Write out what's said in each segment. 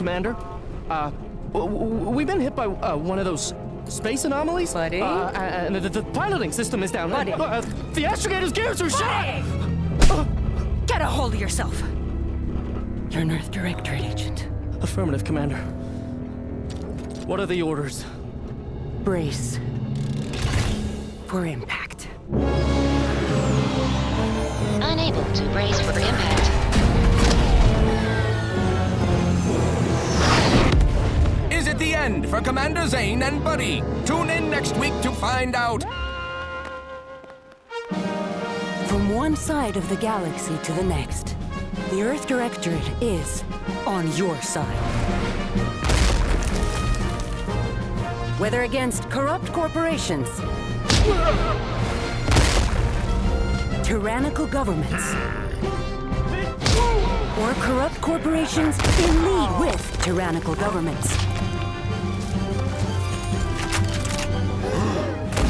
Commander. We've been hit by one of those space anomalies. Buddy? And the piloting system is down. Buddy. The astrogator's gears are shot! Get a hold of yourself! You're an Earth Directorate agent. Affirmative, Commander. What are the orders? Brace for impact. Unable to brace for impact. Is it the end for Commander Zane and Buddy? Tune in next week to find out. From one side of the galaxy to the next, the Earth Directorate is on your side. Whether against corrupt corporations, tyrannical governments, or corrupt corporations in league with tyrannical governments.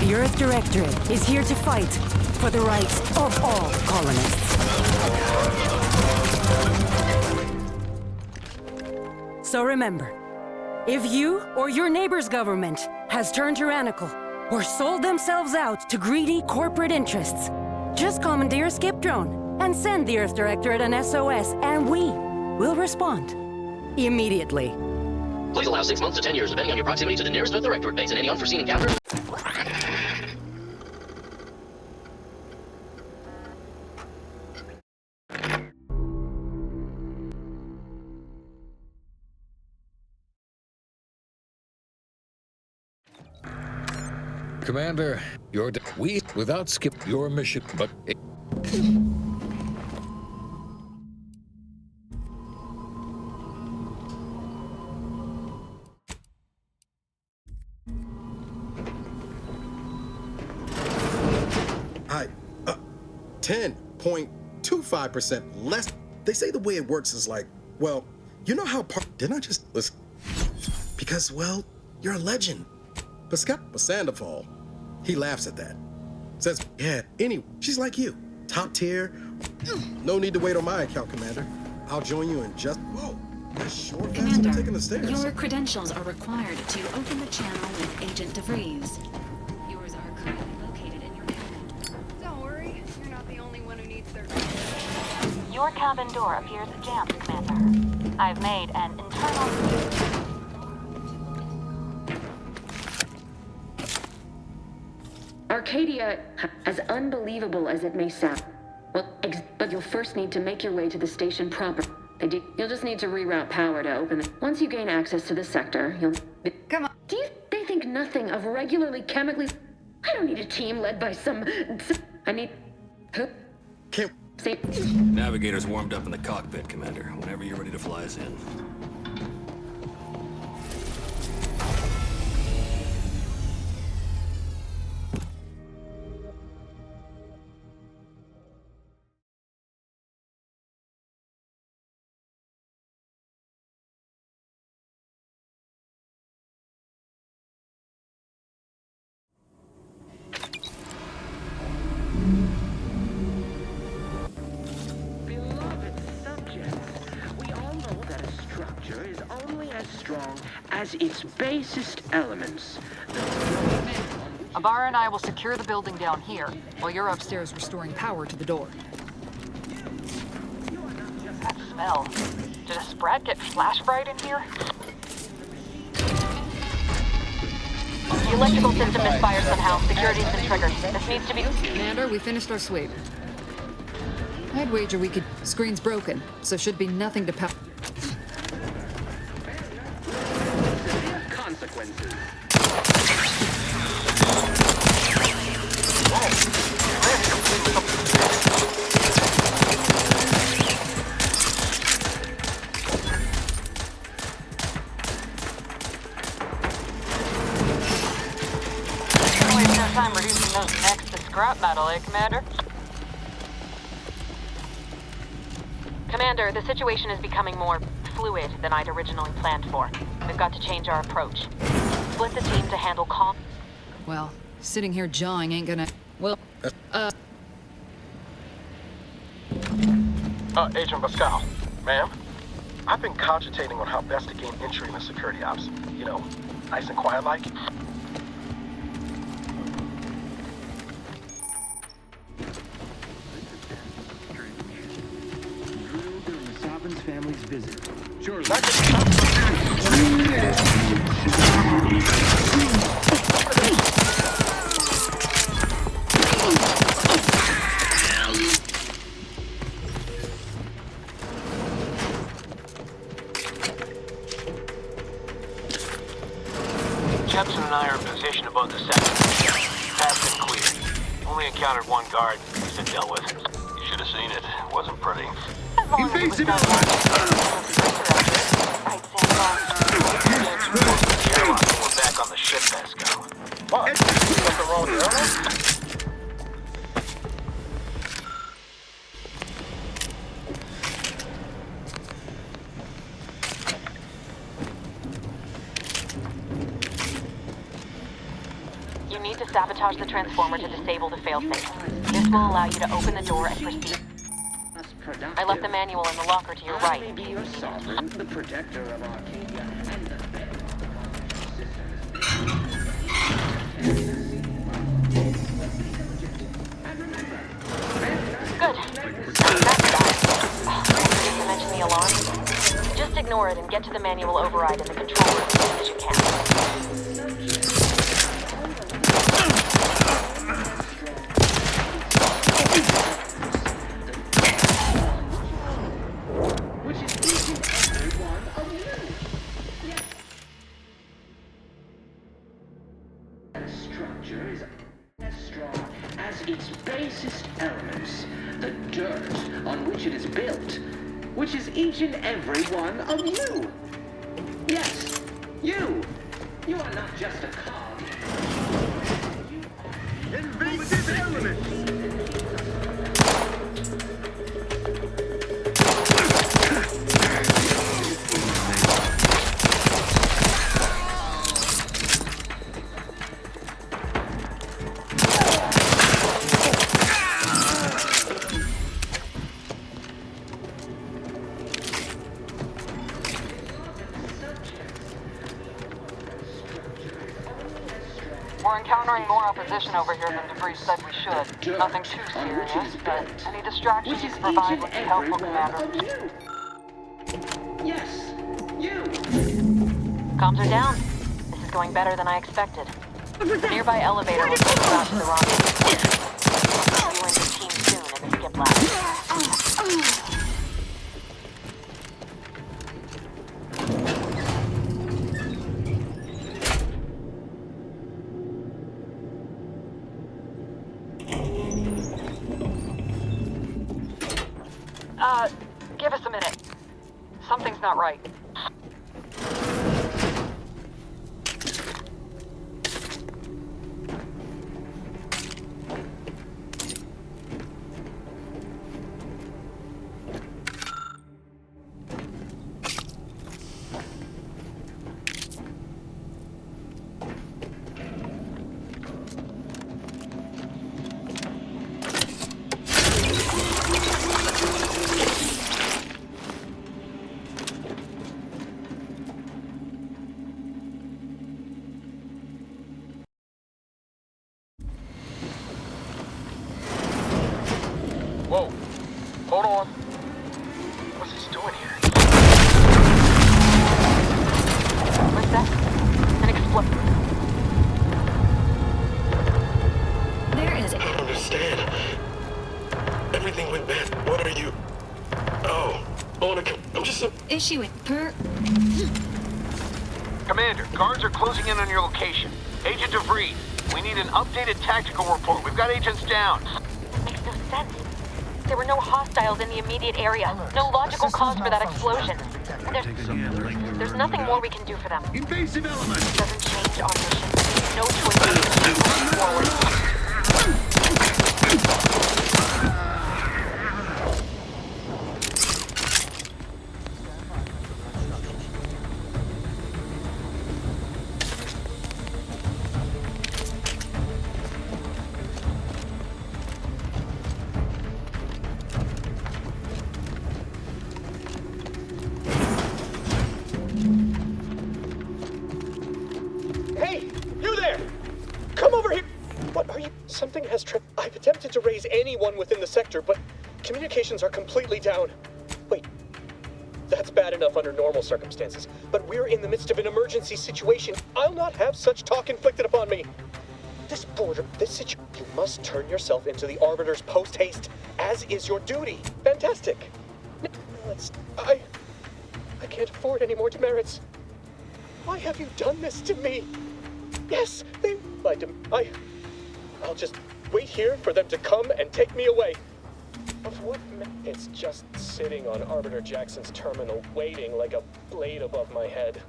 The Earth Directorate is here to fight for the rights of all colonists. So remember, if you or your neighbor's government has turned tyrannical or sold themselves out to greedy corporate interests, just commandeer a skip drone and send the Earth Directorate an SOS, and we will respond immediately. Please allow 6 months to 10 years, depending on your proximity to the nearest Earth Directorate base and any unforeseen encounters. Commander, we without skip your mission, but I 10.25% less. They say the way it works is like, well, you know how didn't I just listen? Because, well, you're a legend. But Sandoval, he laughs at that. Says, yeah, anyway, she's like you. Top tier. No need to wait on my account, Commander. I'll join you in just... Whoa, that's short faster than taking the stairs. Your credentials are required to open the channel with Agent DeVries. Yours are currently located in your cabinet. Don't worry, you're not the only one who needs their... Your cabin door appears jammed, Commander. I've made an internal... Arcadia, as unbelievable as it may sound, but you'll first need to make your way to the station proper. You'll just need to reroute power to open it. Once you gain access to the sector, you'll... Come on. They think nothing of regularly chemically... I don't need a team led by some... I need... Can't... Say... Navigator's warmed up in the cockpit, Commander. Whenever you're ready to fly us in. As its basest elements. Abara and I will secure the building down here, while you're upstairs restoring power to the door. That smell. Did a Sprat get flash fried in here? The electrical system misfired somehow. Security's been triggered. This needs to be... Commander, we finished our sweep. I'd wager we could... Screen's broken, so should be nothing to power. Consequences. Waste no time reducing those necks to scrap metal, eh, Commander? Commander, the situation is becoming more fluid than I'd originally planned for. We've got to change our approach. Split the team to handle calm. Well, sitting here jawing ain't gonna... Well, Agent Pascal. Ma'am? I've been cogitating on how best to gain entry in the security ops. You know, nice and quiet like. Sovereign's family's visit. Sure. Jepson and I are in position above the sector. Path's been cleared. Only encountered one guard. He's been dealt with. You should have seen it. It wasn't pretty. Invasive We're back on the ship, Vasco. What? Something wrong with the airline? You need to sabotage the transformer to disable the failsafe. This will allow you to open the door and proceed. I left the manual in the locker to your right. I may be your sovereign, the protector of Arcadia, and the Good. That's that. Did you mention the alarm? Just ignore it and get to the manual override in the control room as soon as you can. structure is as strong as its basest elements, the dirt on which it is built, which is each and every one of you. Yes, you. You are not just a cog. Invasive elements! We're encountering more opposition over here than Debris said we should. Nothing too serious, but any distractions you can provide would be helpful, Commander. Yes, you! Comms are down. This is going better than I expected. The nearby elevator will take you out to the rendezvous. I'll see you and your team soon in the skip lab. Give us a minute. Something's not right. Whoa. Hold on. What's this doing here? What's that? An explosion. There is... I don't understand. Everything went bad. What are you? Oh. I'm just a... Issuing per... Commander, guards are closing in on your location. Agent DeVries, we need an updated tactical report. We've got agents down. Makes no sense. There were no hostiles in the immediate area. No logical cause for that explosion. There's nothing more we can do for them. Invasive elements! It doesn't change our mission. No choice but to move forward. I've attempted to raise anyone within the sector, but communications are completely down. Wait, that's bad enough under normal circumstances, but we're in the midst of an emergency situation. I'll not have such talk inflicted upon me. This situation, you must turn yourself into the Arbiter's post-haste, as is your duty. Fantastic. I can't afford any more demerits. Why have you done this to me? Yes, I'll just wait here for them to come and take me away. Of what it's just sitting on Arbiter Jackson's terminal, waiting like a blade above my head.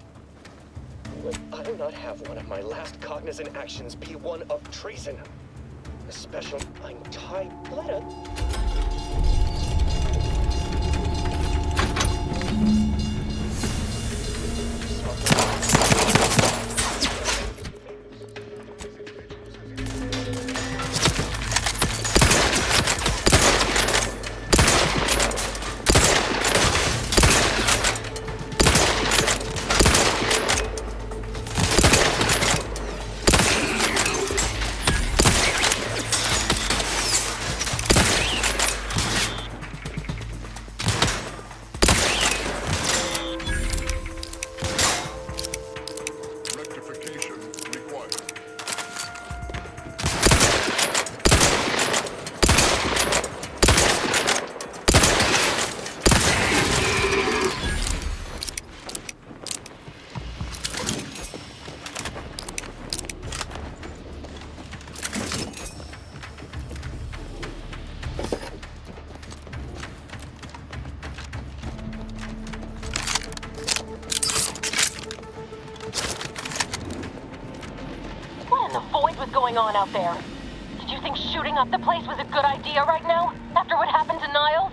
I'll not have one of my last cognizant actions be one of treason. Especially Bletta. Going on out there? Did you think shooting up the place was a good idea right now? After what happened to Niles?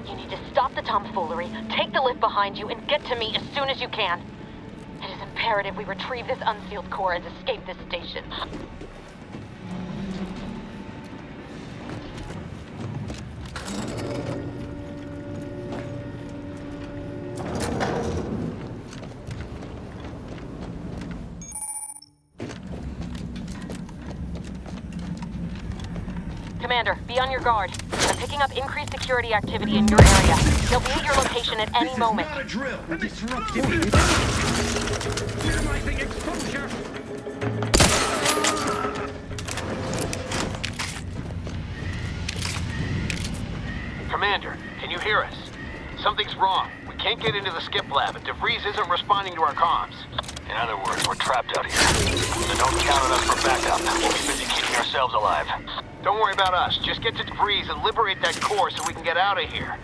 You need to stop the tomfoolery, take the lift behind you, and get to me as soon as you can. It is imperative we retrieve this unsealed core and escape this station. Commander, be on your guard. I'm picking up increased security activity in your area. They'll be at your location at any moment. Not a drill. Disruptive. Minimizing exposure. Commander, can you hear us? Something's wrong. We can't get into the skip lab, and DeVries isn't responding to our comms. In other words, we're trapped out here. So don't count on us for backup. We'll be busy keeping ourselves alive. Don't worry about us. Just get to DeVries and liberate that core so we can get out of here.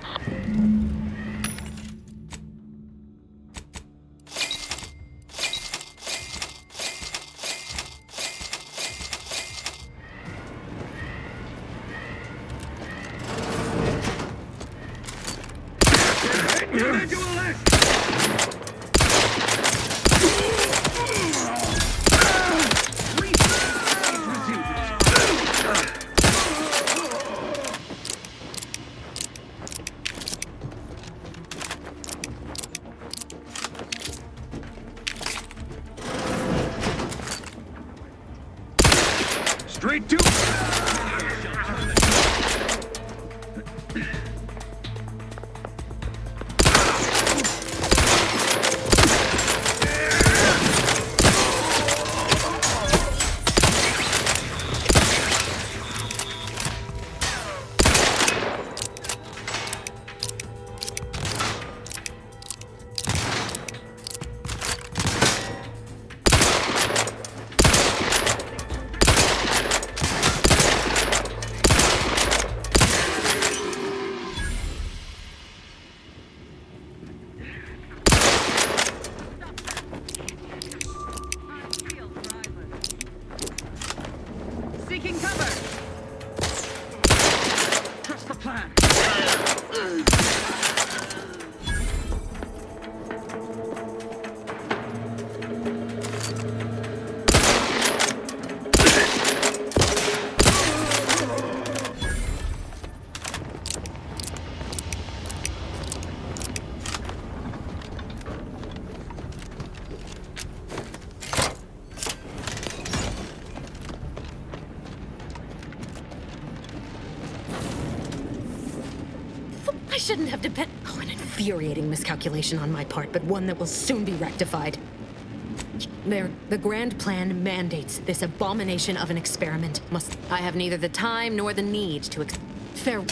Straight to... I shouldn't have depended. Oh, an infuriating miscalculation on my part, but one that will soon be rectified. The grand plan mandates this abomination of an experiment I have neither the time nor the need to fair.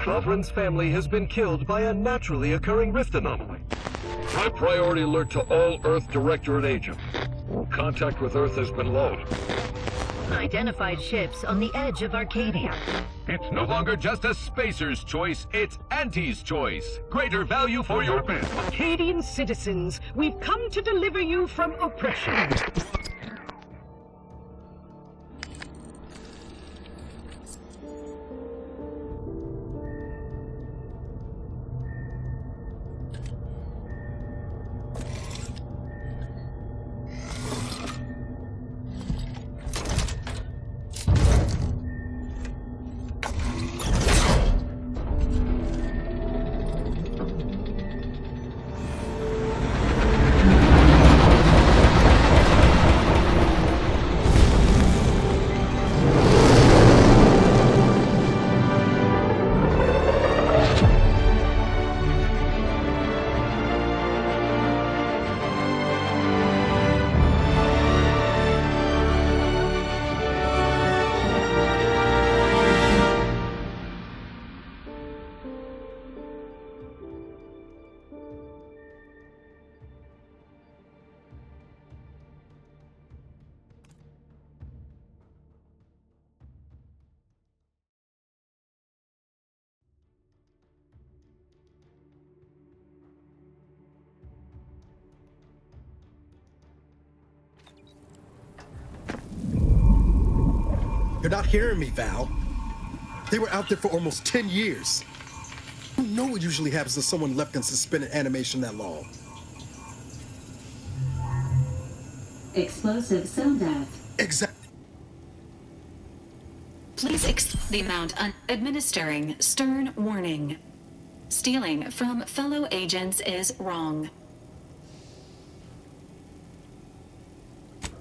Sovereign's family has been killed by a naturally occurring rift anomaly. High priority alert to all Earth Directorate agents. Contact with Earth has been low. Identified ships on the edge of Arcadia. It's no longer just a spacer's choice, it's Auntie's choice. Greater value for your men. Arcadian citizens, we've come to deliver you from oppression. You're not hearing me, Val. They were out there for almost 10 years. You know what usually happens to someone left in suspended animation that long. Explosive cell death. Exactly. Please the amount administering stern warning. Stealing from fellow agents is wrong.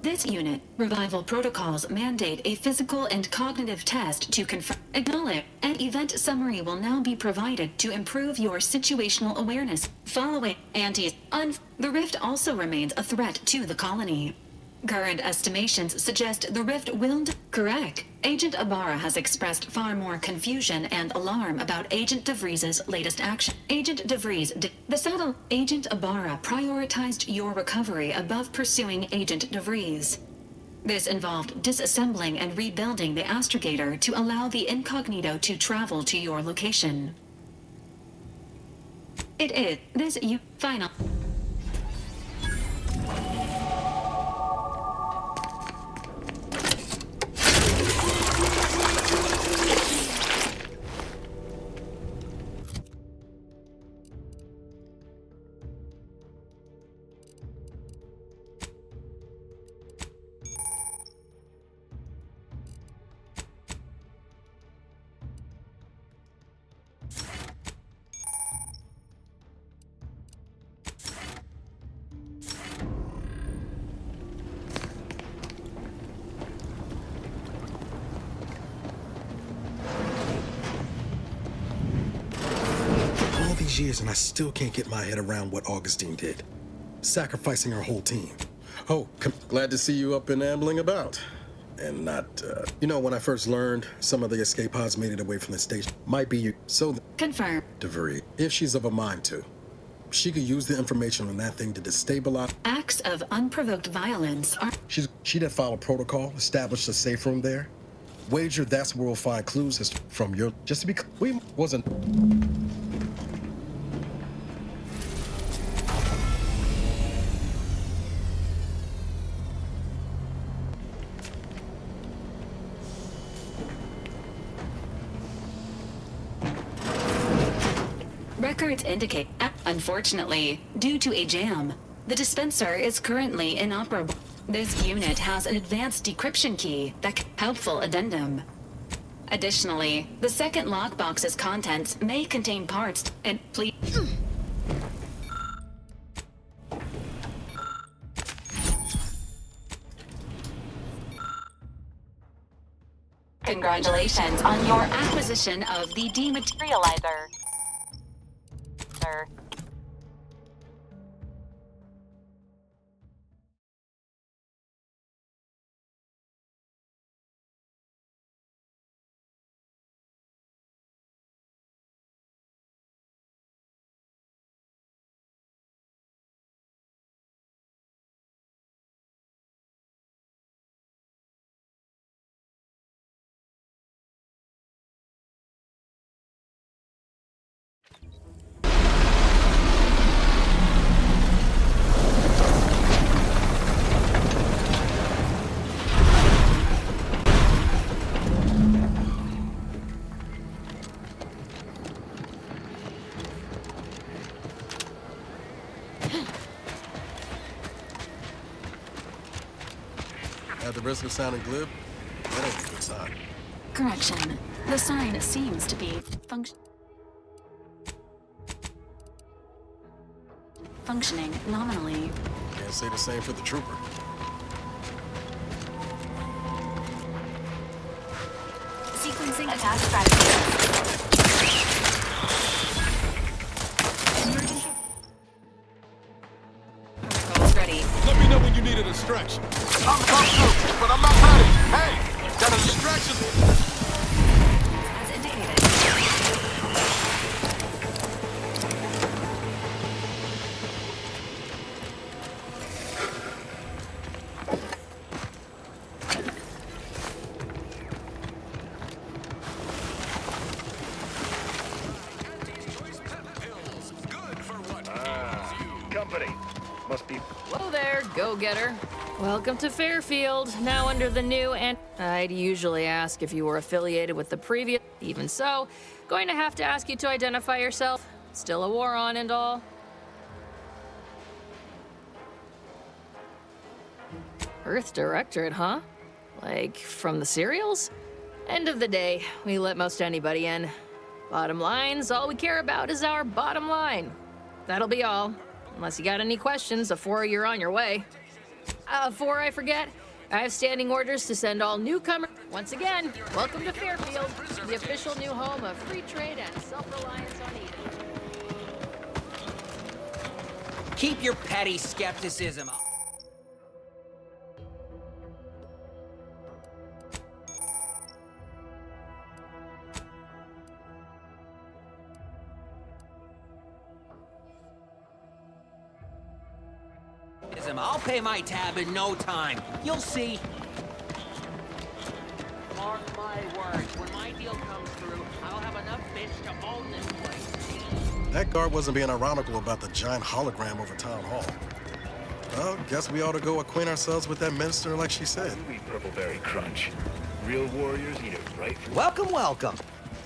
This unit, revival protocols mandate a physical and cognitive test to confirm. Acknowledge. An event summary will now be provided to improve your situational awareness. Following the rift also remains a threat to the colony. Current estimations suggest the rift will. Correct. Agent Ibarra has expressed far more confusion and alarm about Agent DeVries's latest action. Agent DeVries, Agent Ibarra prioritized your recovery above pursuing Agent DeVries. This involved disassembling and rebuilding the astrogator to allow the incognito to travel to your location. It is final. Years and I still can't get my head around what Augustine did. Sacrificing her whole team. Oh, glad to see you up and ambling about. and not, You know, when I first learned some of the escape pods made it away from the station, might be you. So, Confirm. DeVry, if she's of a mind to, she could use the information on that thing to destabilize. Acts of unprovoked violence are. She'd follow a protocol, establish a safe room there. Wager that's where we'll find clues from your. Just to be clear, we wasn't. Records indicate, unfortunately, due to a jam, the dispenser is currently inoperable. This unit has an advanced decryption key that helpful addendum. Additionally, the second lockbox's contents may contain parts and please. Congratulations on your acquisition of the dematerializer. Sir. At the risk of sounding glib, that ain't a good sign. Correction. The sign seems to be functioning nominally. Can't say the same for the trooper. Sequencing attack strategy. Protocols ready. Let me know when you need a distraction. I'm coming through, but I'm not ready. Hey, got a distraction. As indicated. Company. Must be. Hello there, go-getter. Welcome to Fairfield, now under the new and... I'd usually ask if you were affiliated with the previous... Even so, going to have to ask you to identify yourself. Still a war on and all. Earth Directorate, huh? Like, from the serials? End of the day, we let most anybody in. Bottom line's all we care about is our bottom line. That'll be all. Unless you got any questions before you're on your way. Before I forget, I have standing orders to send all newcomers. Once again, welcome to Fairfield, the official new home of free trade and self-reliance on Eden. Keep your petty skepticism up. I'll pay my tab in no time. You'll see. Mark my words, when my deal comes through, I'll have enough fish to own this place. That guard wasn't being ironical about the giant hologram over Town Hall. Well, guess we ought to go acquaint ourselves with that minister like she said. We Purpleberry Crunch. Real warriors eat it right from... Welcome, welcome.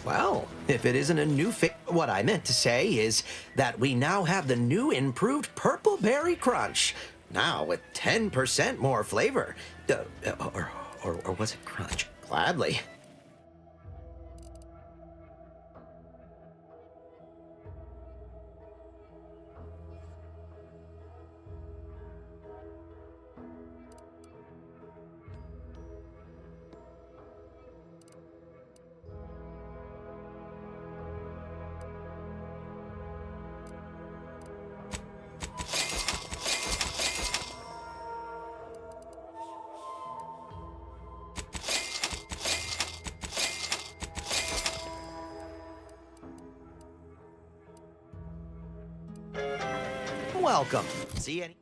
Well, if it isn't a new what I meant to say is that we now have the new improved Purpleberry Crunch. Now with 10% more flavor. Or was it crunch? Gladly. warm welcome. See any.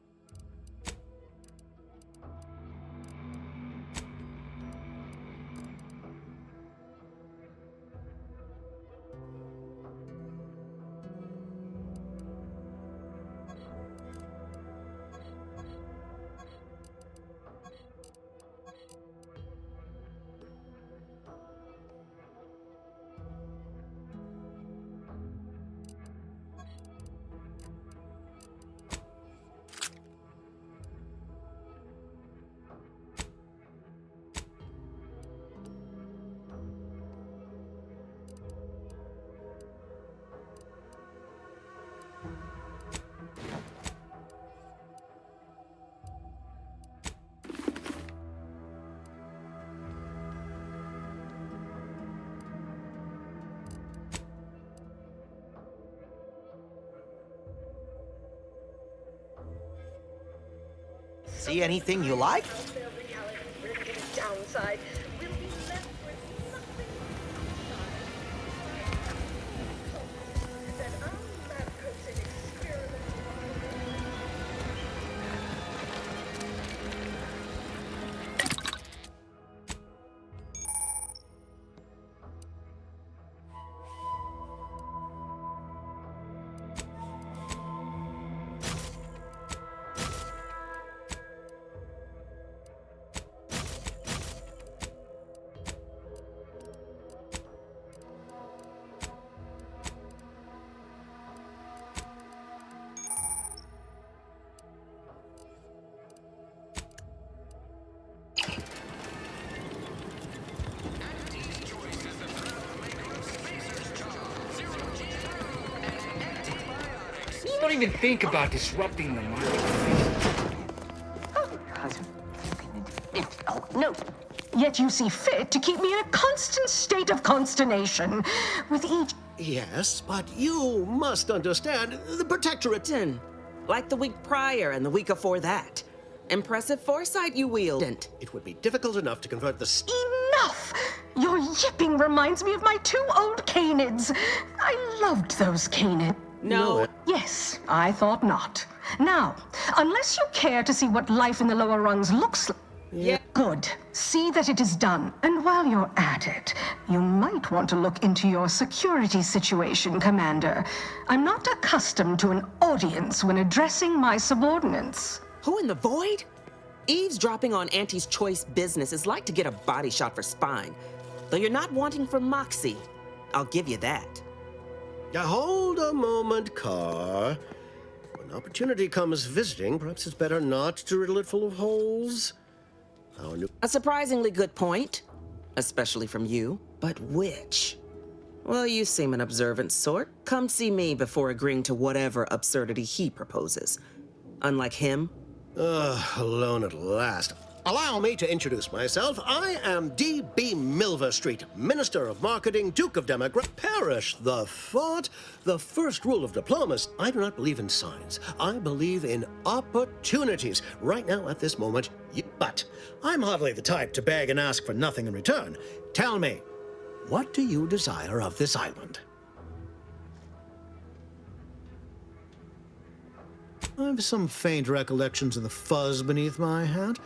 See anything you like? Downside. We'll be left with nothing that our lab coats in experiment. Don't even think about disrupting the marketplace. Oh, no. Yet you see fit to keep me in a constant state of consternation with each... Yes, but you must understand, the Protectorate... Like the week prior and the week before that. Impressive foresight you wielded. It would be difficult enough to convert the... Enough! Your yipping reminds me of my 2 old canids. I loved those canids. No. Yes, I thought not. Now, unless you care to see what life in the lower rungs looks like... Yeah. Good. See that it is done. And while you're at it, you might want to look into your security situation, Commander. I'm not accustomed to an audience when addressing my subordinates. Who in the void? Eavesdropping on Auntie's choice business is like to get a body shot for spine. Though you're not wanting for moxie. I'll give you that. Hold a moment, Carr. When opportunity comes visiting, perhaps it's better not to riddle it full of holes. A surprisingly good point. Especially from you. But which? Well, you seem an observant sort. Come see me before agreeing to whatever absurdity he proposes. Unlike him. Alone at last. Allow me to introduce myself. I am D.B. Milverstreet, Minister of Marketing, Duke of Democrat. Perish the thought. The first rule of diplomacy. I do not believe in signs. I believe in opportunities. Right now, at this moment, but I'm hardly the type to beg and ask for nothing in return. Tell me, what do you desire of this island? I have some faint recollections of the fuzz beneath my hat.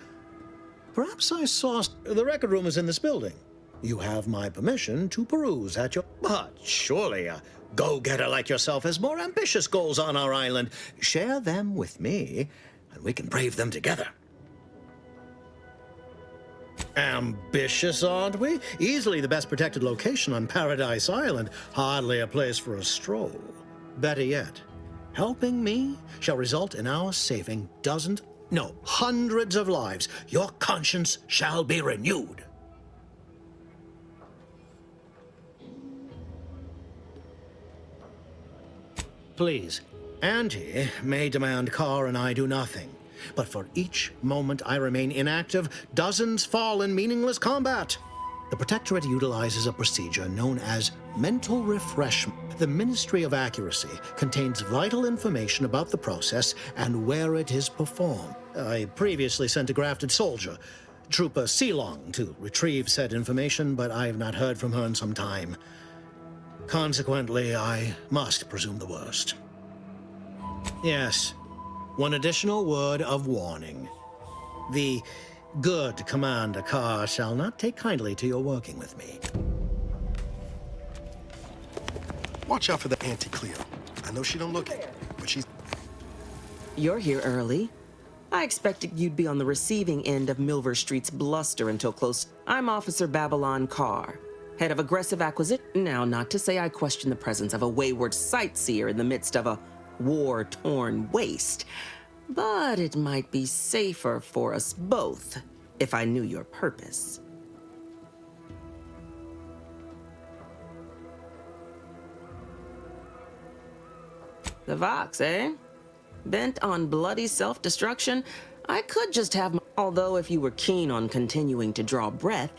Perhaps I saw... The record room is in this building. You have my permission to peruse at your... But surely a go-getter like yourself has more ambitious goals on our island. Share them with me, and we can brave them together. Ambitious, aren't we? Easily the best protected location on Paradise Island. Hardly a place for a stroll. Better yet, helping me shall result in our saving hundreds of lives. Your conscience shall be renewed. Please, Auntie may demand Carr and I do nothing. But for each moment I remain inactive, dozens fall in meaningless combat. The Protectorate utilizes a procedure known as mental refreshment. The Ministry of Accuracy contains vital information about the process and where it is performed. I previously sent a grafted soldier, Trooper Sealong, to retrieve said information, but I have not heard from her in some time. Consequently, I must presume the worst. Yes, One additional word of warning. The good Commander Carr shall not take kindly to your working with me. Watch out for the Auntie Cleo. I know she don't look it, but she's... You're here early. I expected you'd be on the receiving end of Milver Street's bluster until close. I'm Officer Babylon Carr, head of aggressive acquisition. Now, not to say I question the presence of a wayward sightseer in the midst of a war-torn waste, but it might be safer for us both if I knew your purpose. The Vox, eh? Bent on bloody self-destruction? I could just have Although if you were keen on continuing to draw breath,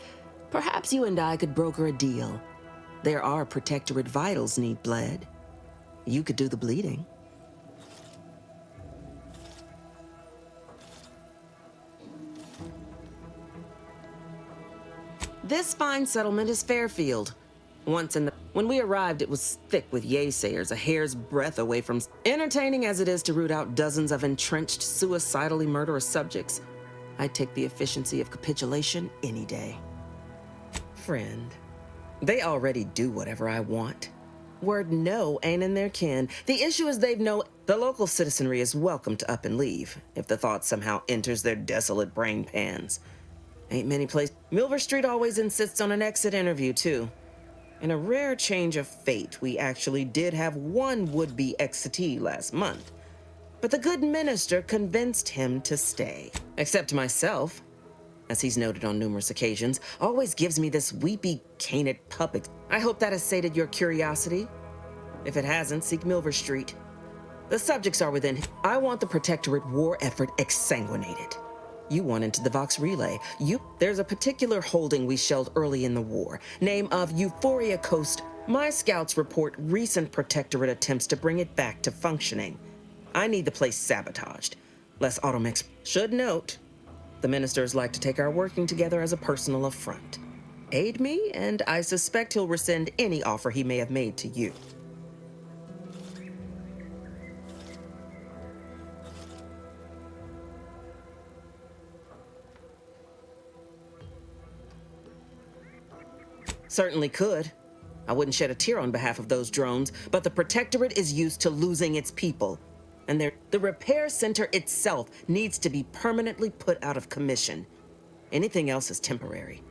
perhaps you and I could broker a deal. There are Protectorate vitals need bled. You could do the bleeding. This fine settlement is Fairfield. When we arrived, it was thick with yaysayers, a hair's breadth away from entertaining as it is to root out dozens of entrenched, suicidally murderous subjects. I'd take the efficiency of capitulation any day. Friend, they already do whatever I want. Word no ain't in their kin. The issue is the local citizenry is welcome to up and leave if the thought somehow enters their desolate brain pans. Ain't many places. Milver Street always insists on an exit interview, too. In a rare change of fate, we actually did have one would-be exitee last month. But the good minister convinced him to stay. Except myself, as he's noted on numerous occasions, always gives me this weepy, canid puppet. I hope that has sated your curiosity. If it hasn't, seek Milver Street. The subjects are within. I want the Protectorate war effort exsanguinated. You want into the Vox Relay. There's a particular holding we shelled early in the war. Name of Euphoria Coast. My scouts report recent Protectorate attempts to bring it back to functioning. I need the place sabotaged. Less Automex. Should note, the ministers like to take our working together as a personal affront. Aid me, and I suspect he'll rescind any offer he may have made to you. Certainly could. I wouldn't shed a tear on behalf of those drones, but the Protectorate is used to losing its people. And the repair center itself needs to be permanently put out of commission. Anything else is temporary.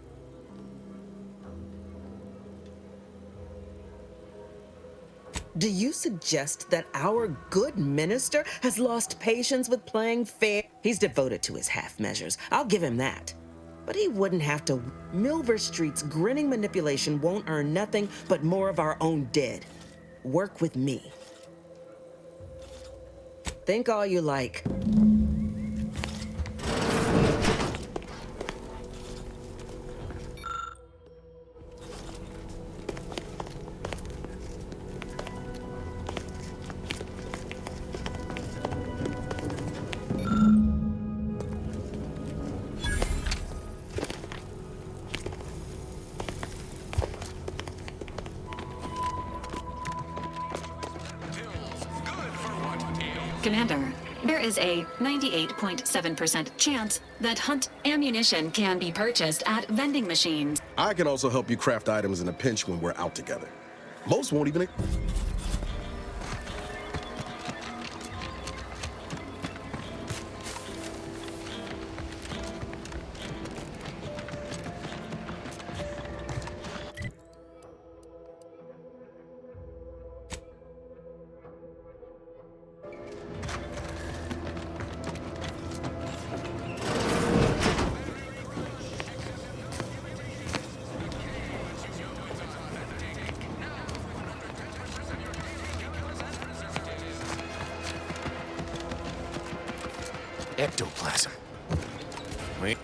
Do you suggest that our good minister has lost patience with playing fair? He's devoted to his half measures. I'll give him that. But he wouldn't have to. Milver Street's grinning manipulation won't earn nothing but more of our own dead. Work with me. Think all you like. Commander, there is a 98.7% chance that Hunt ammunition can be purchased at vending machines. I can also help you craft items in a pinch when we're out together. Most won't even... Ectoplasm. Wait.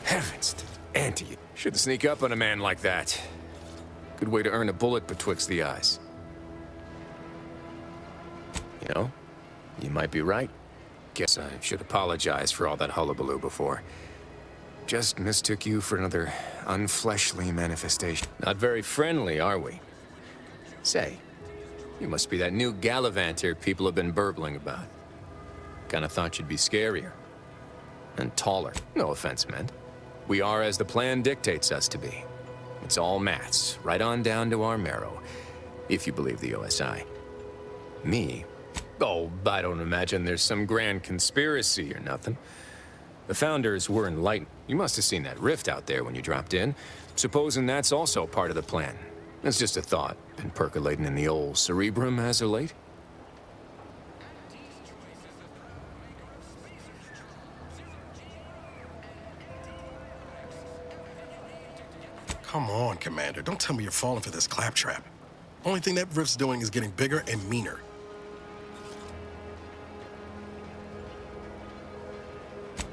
Heavens, Auntie. Shouldn't sneak up on a man like that. Good way to earn a bullet betwixt the eyes. You know, you might be right. Guess I should apologize for all that hullabaloo before. Just mistook you for another unfleshly manifestation. Not very friendly, are we? Say, you must be that new Gallivanter people have been burbling about. Kinda thought you'd be scarier. And taller. No offense meant. We are as the plan dictates us to be. It's all maths, right on down to our marrow, if you believe the OSI. Me? Oh, I don't imagine there's some grand conspiracy or nothing. The founders were enlightened. You must have seen that rift out there when you dropped in. Supposing that's also part of the plan. It's just a thought. Been percolating in the old cerebrum as of late. Come on, Commander. Don't tell me you're falling for this claptrap. Only thing that rift's doing is getting bigger and meaner.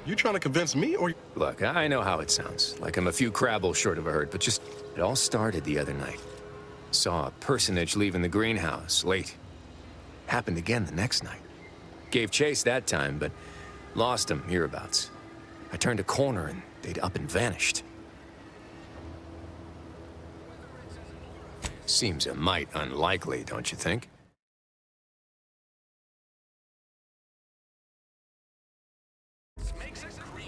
You trying to convince me, or... Look, I know how it sounds. Like I'm a few crabbles short of a hurt, but just... It all started the other night. Saw a personage leaving the greenhouse, late. Happened again the next night. Gave chase that time, but lost him hereabouts. I turned a corner and they'd up and vanished. Seems a mite unlikely, don't you think?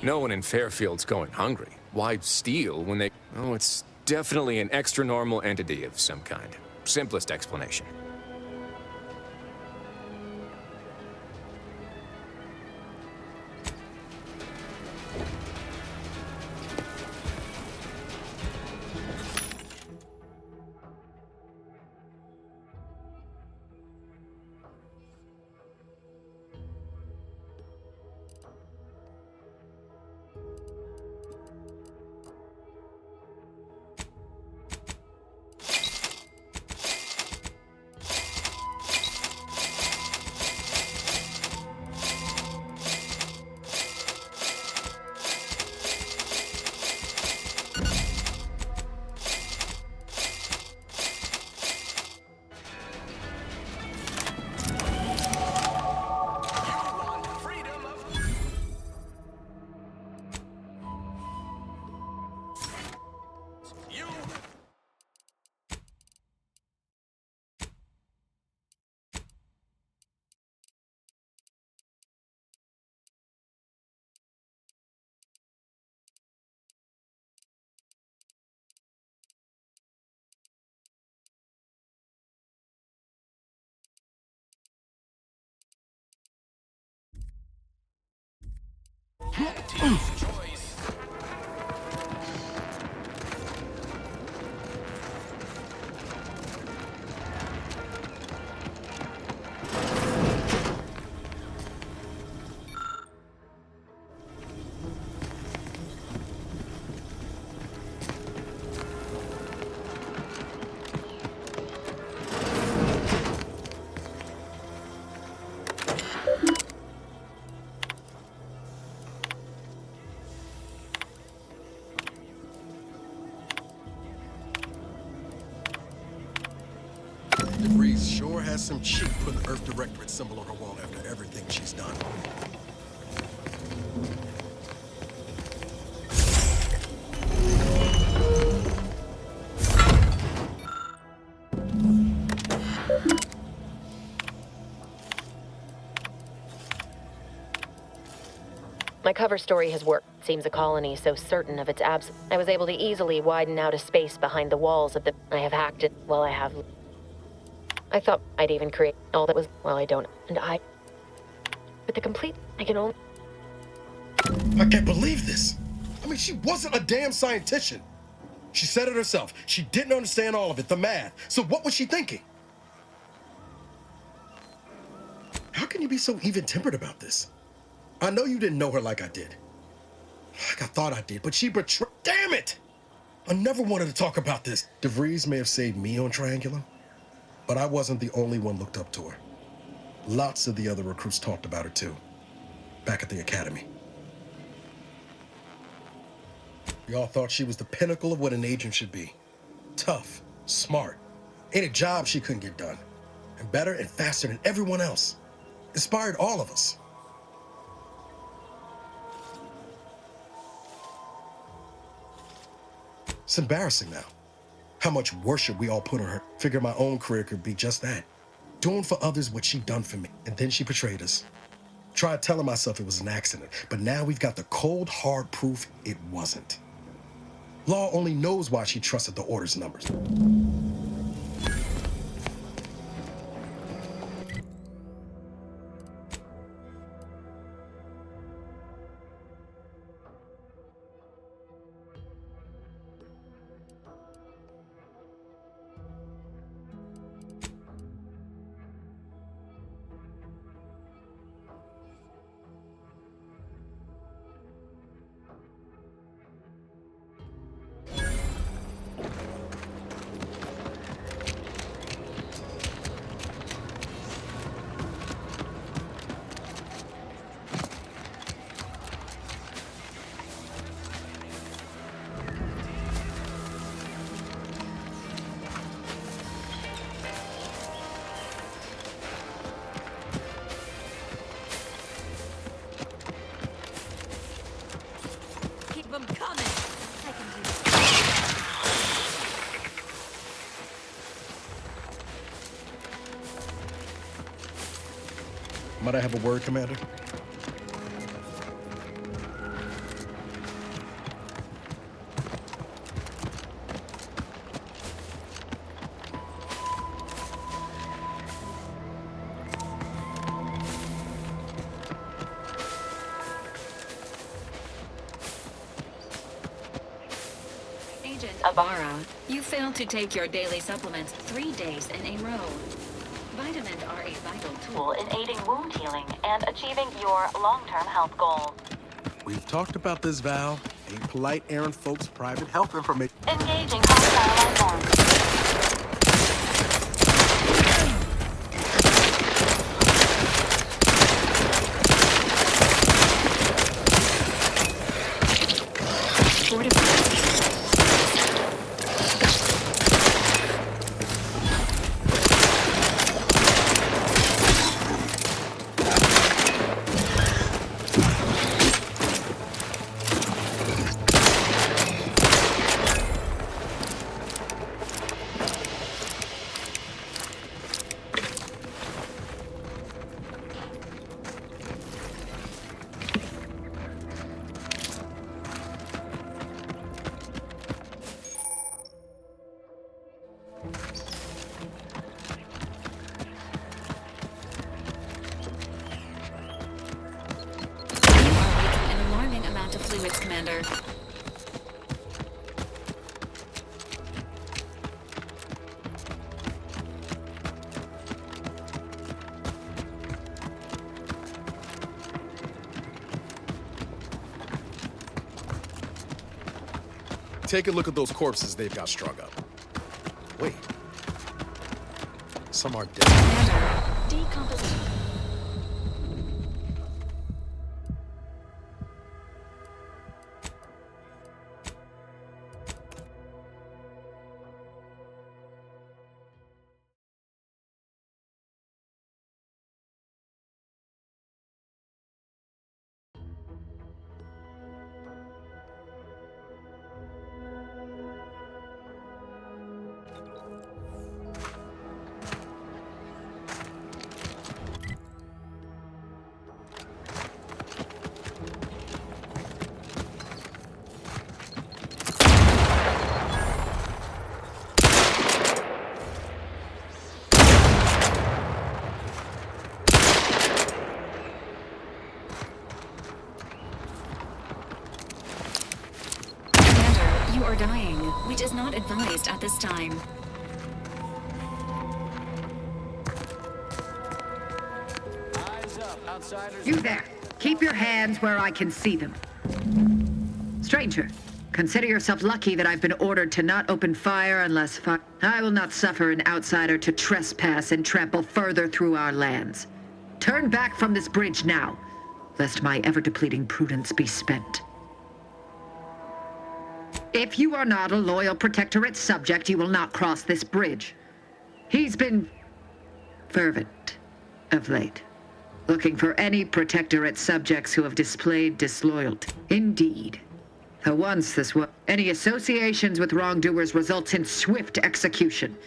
No one in Fairfield's going hungry. Why steal when they... Oh, it's definitely an extra-normal entity of some kind. Simplest explanation. DeVries sure has some cheek putting the Earth Directorate symbol on her wall after everything she's done. My cover story has worked. Seems a colony so certain of its absence. I was able to easily widen out a space behind the walls of the... I have hacked it. Well, I have... I thought I'd even create all that was... Well, I don't. And I... With the complete... I can only... I can't believe this. I mean, she wasn't a damn scientician. She said it herself. She didn't understand all of it, the math. So what was she thinking? How can you be so even-tempered about this? I know you didn't know her like I did. Like I thought I did, but she betrayed... Damn it! I never wanted to talk about this. DeVries may have saved me on Triangulum, but I wasn't the only one looked up to her. Lots of the other recruits talked about her too, back at the academy. We all thought she was the pinnacle of what an agent should be. Tough, smart, ain't a job she couldn't get done. And better and faster than everyone else. Inspired all of us. It's embarrassing now. How much worship we all put on her. Figured my own career could be just that. Doing for others what she done for me. And then she betrayed us. Tried telling myself it was an accident, but now we've got the cold, hard proof it wasn't. Law only knows why she trusted the order's numbers. Keep them coming. I can do this. Might I have a word, Commander? Agent Ibarra, you failed to take your daily supplements 3 days in a row. Vitamins are a vital tool In aiding wound healing and achieving your long-term health goals. We've talked about this, Val. Ain't polite airing folks' private health information. Engaging hostile life forms. an alarming amount of fluids, Commander. Take a look at those corpses they've got strung up. Wait. Some are dead. Decomposition. You are dying, which is not advised at this time. Eyes up, outsiders. You there. Keep your hands where I can see them. Stranger, consider yourself lucky that I've been ordered to not open fire unless I will not suffer an outsider to trespass and trample further through our lands. Turn back from this bridge now, lest my ever-depleting prudence be spent. If you are not a loyal Protectorate subject, you will not cross this bridge. He's been fervent of late, looking for any Protectorate subjects who have displayed disloyalty. Indeed. Though once this was, any associations with wrongdoers results in swift execution.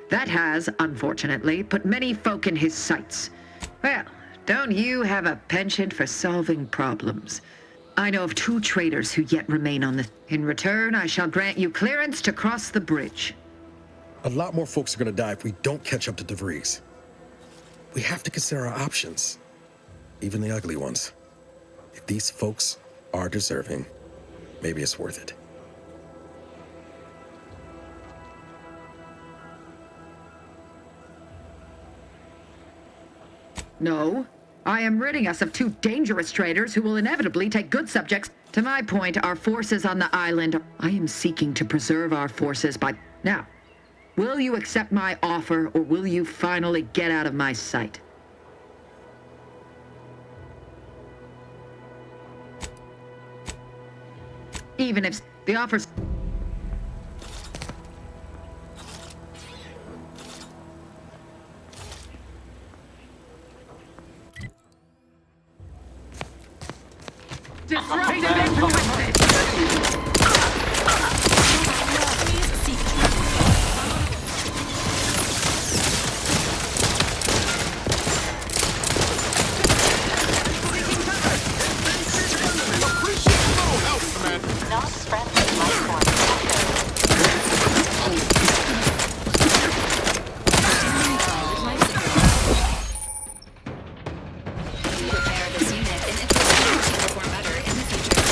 That has, unfortunately, put many folk in his sights. Well, Don't you have a penchant for solving problems? I know of 2 traitors who yet remain on the... In return, I shall grant you clearance to cross the bridge. A lot more folks are gonna die if we don't catch up to DeVries. We have to consider our options, even the ugly ones. If these folks are deserving, maybe it's worth it. No, I am ridding us of 2 dangerous traitors who will inevitably take good subjects. To my point, our forces on the island... I am seeking to preserve our forces by... Now, will you accept my offer, or will you finally get out of my sight? Even if the offer's... Disruptive influences! Not friendly life form. Prepare this unit and it will be able to perform better in the future.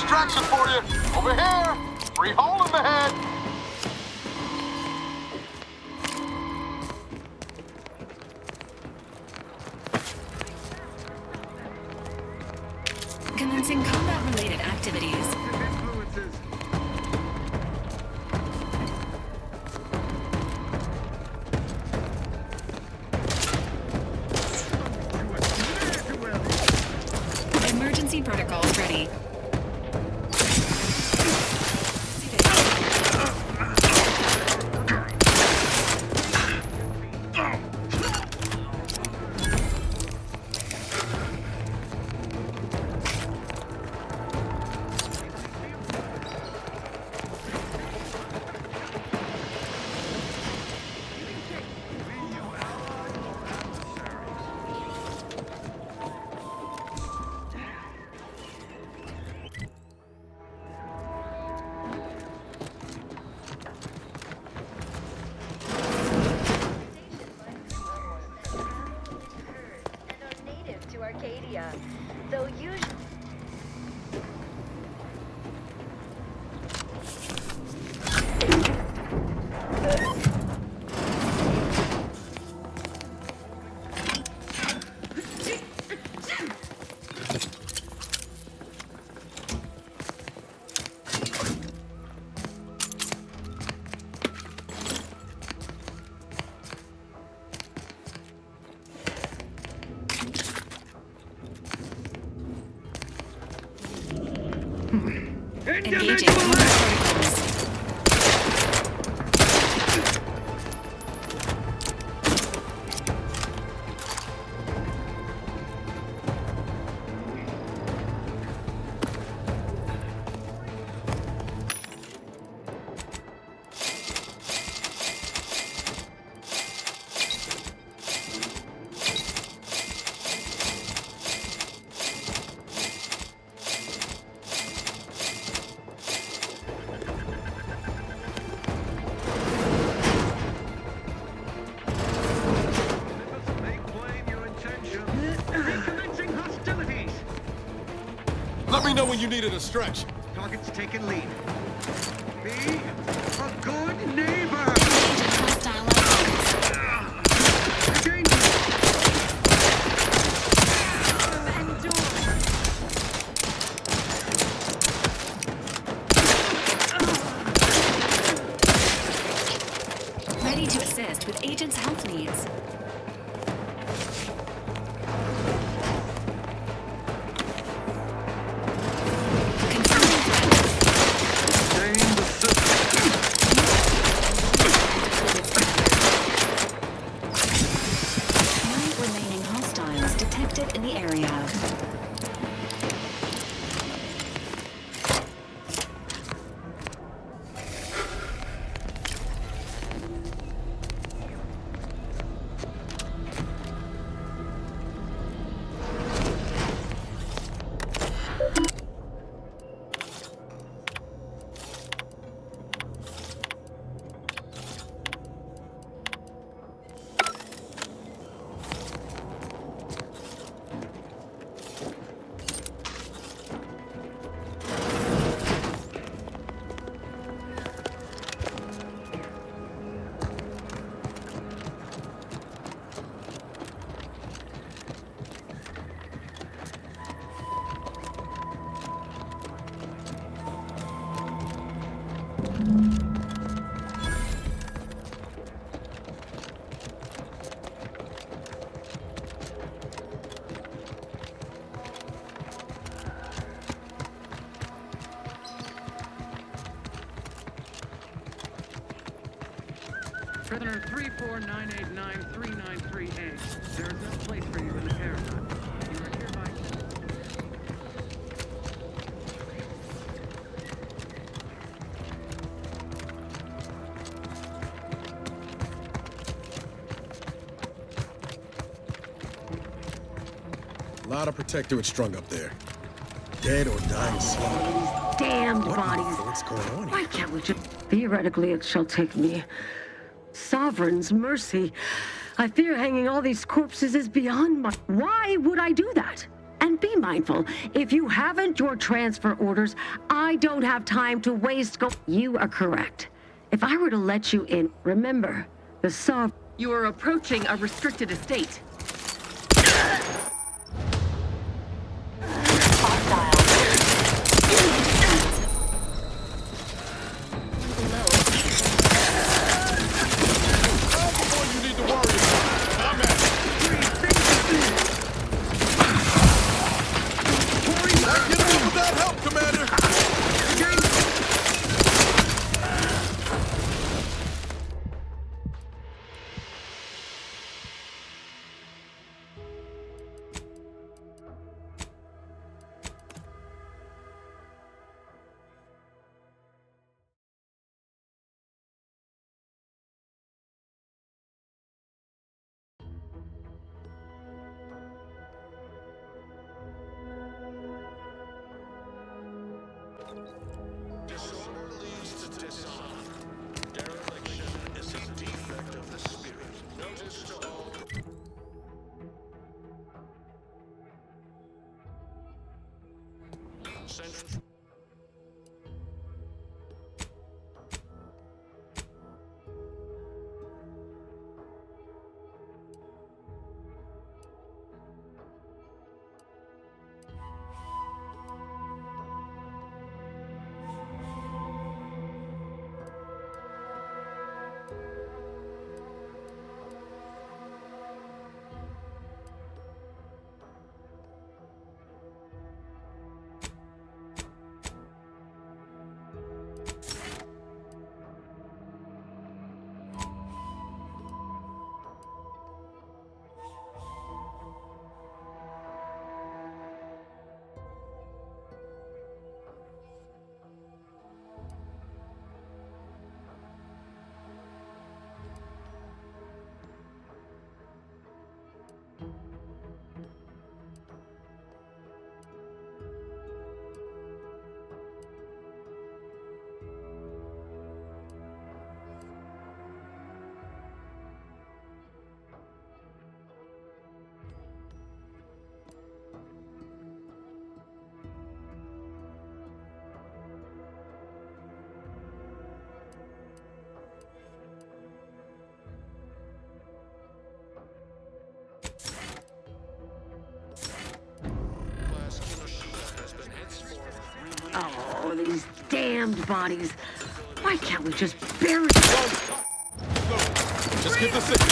distraction for you. Over here. Free hole in the head. Commencing combat-related activities. Emergency protocols ready. Arcadia, though usually... Engaging protocols. Let me know when you needed a stretch. Target's taking lead. Be a good neighbor. Ready to assist with agent's health needs. In the area. Prisoner 349893938. There is no place for you in the paradigm. You are hereby... A lot of Protectorate strung up there. Dead or dying slow. Damned What bodies. What's going on Why can't we just... Theoretically, it shall take me. Sovereign's mercy. I fear hanging all these corpses is beyond my... Why would I do that? And be mindful, if you haven't your transfer orders, I don't have time to waste You are correct. If I were to let you in, remember, the Sovereign... You are approaching a restricted estate. damned bodies. Why can't we just bury them? Just get the signal.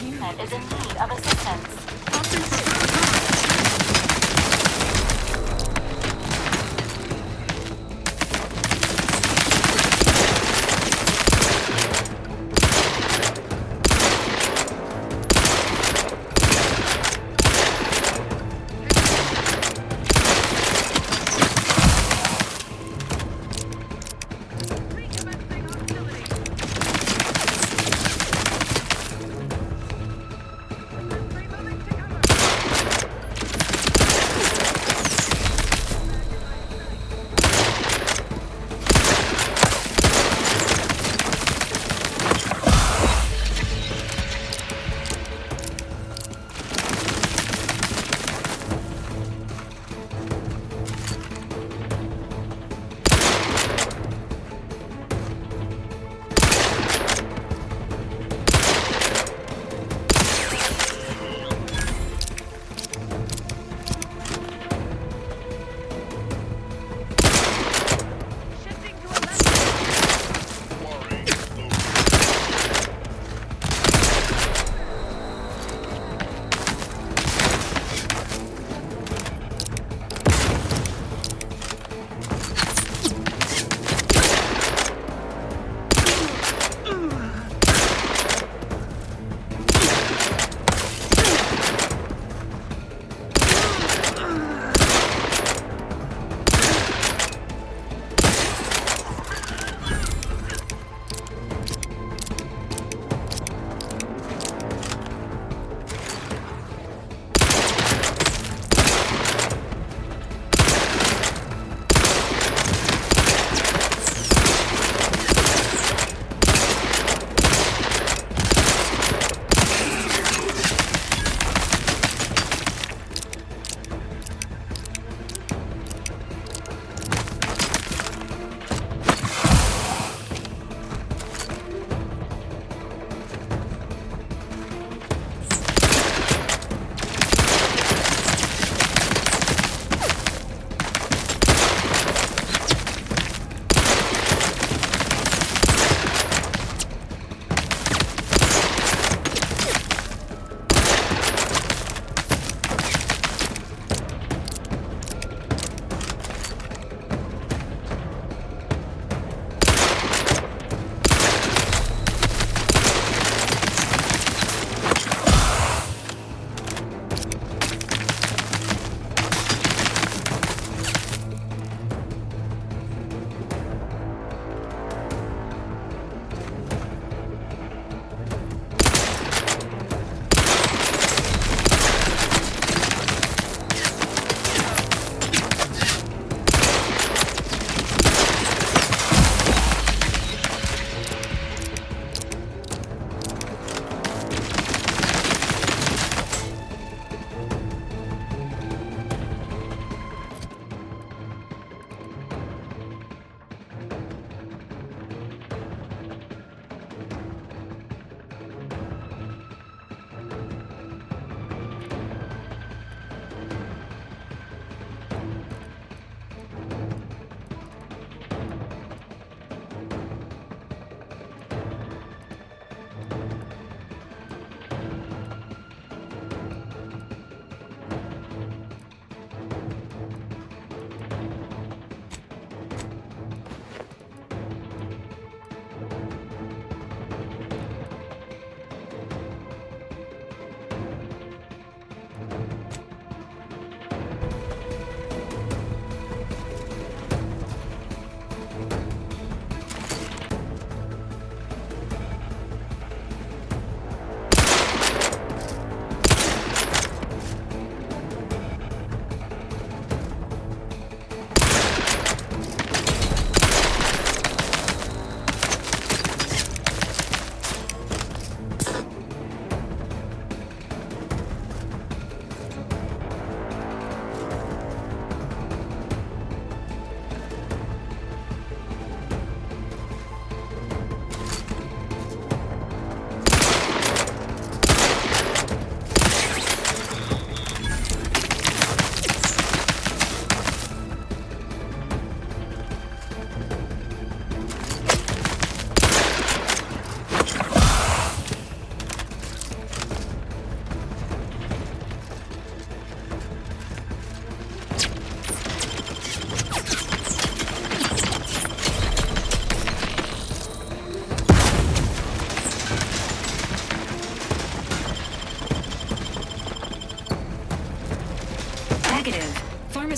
Unit is in need of assistance.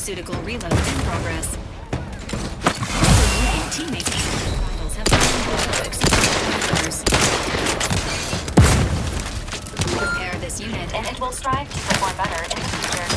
Pharmaceutical reload in progress. Your teammates vitals have fallen below acceptable parameters. Repair this unit, and it will strive to perform better in the future.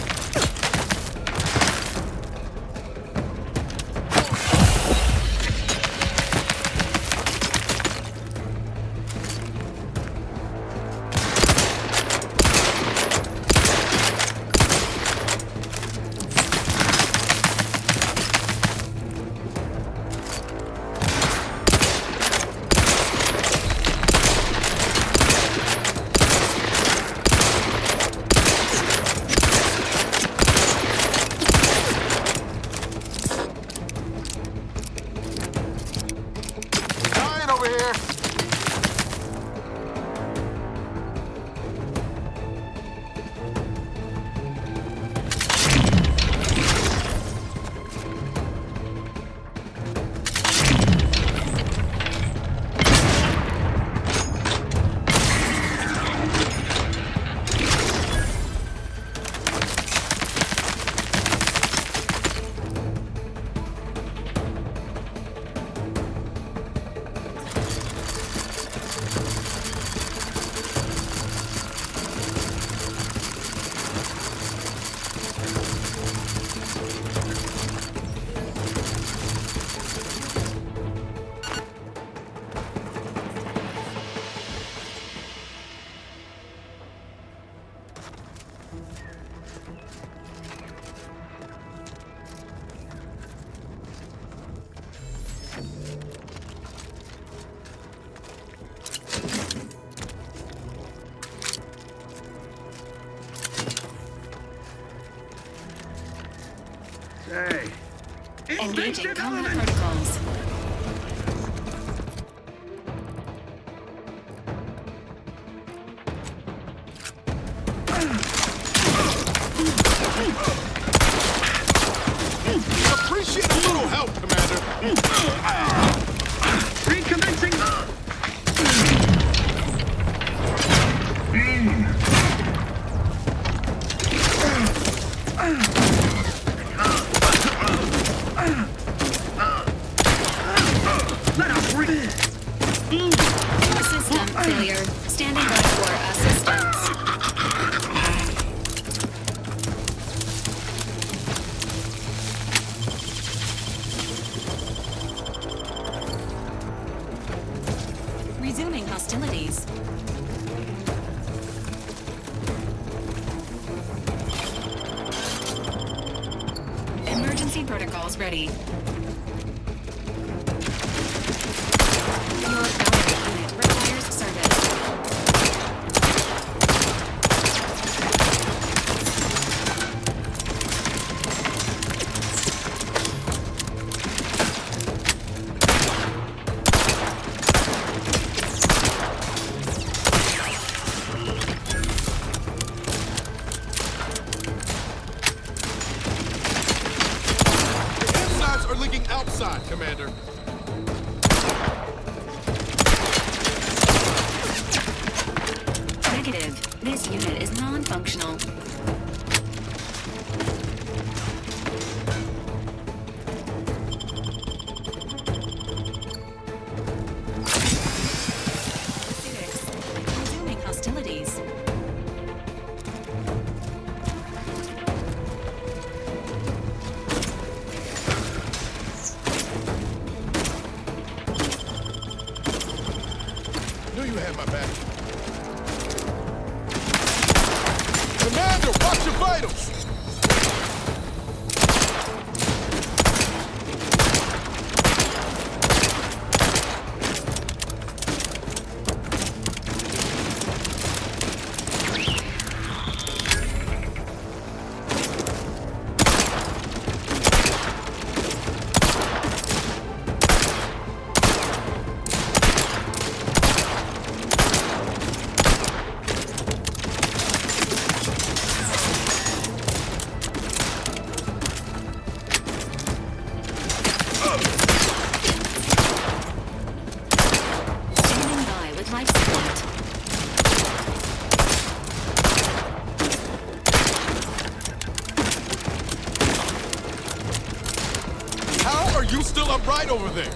Hey. Engaging combat protocols. Appreciate a little help, Commander. Recommencing. System failure. Standing by for assistance. Resuming hostilities. Emergency protocols ready. Your Bowery unit requires service. Insides are leaking outside, Commander. Negative. This unit is non-functional. Resuming hostilities. Knew you had my back. Commander, watch your vitals! over there!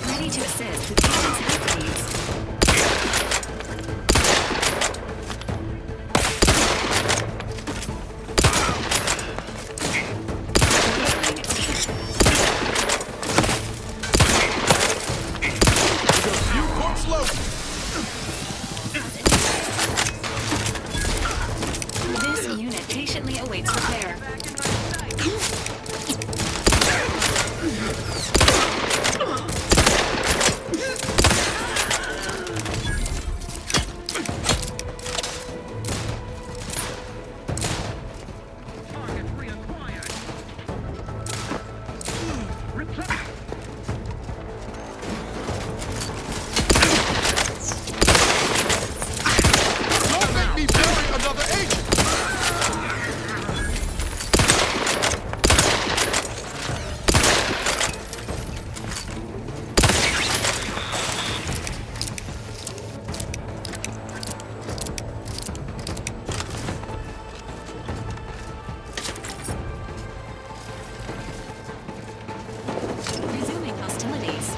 Ready to assist with patient's health needs. This unit patiently awaits repair. Don't make me bury another agent! Resuming hostilities.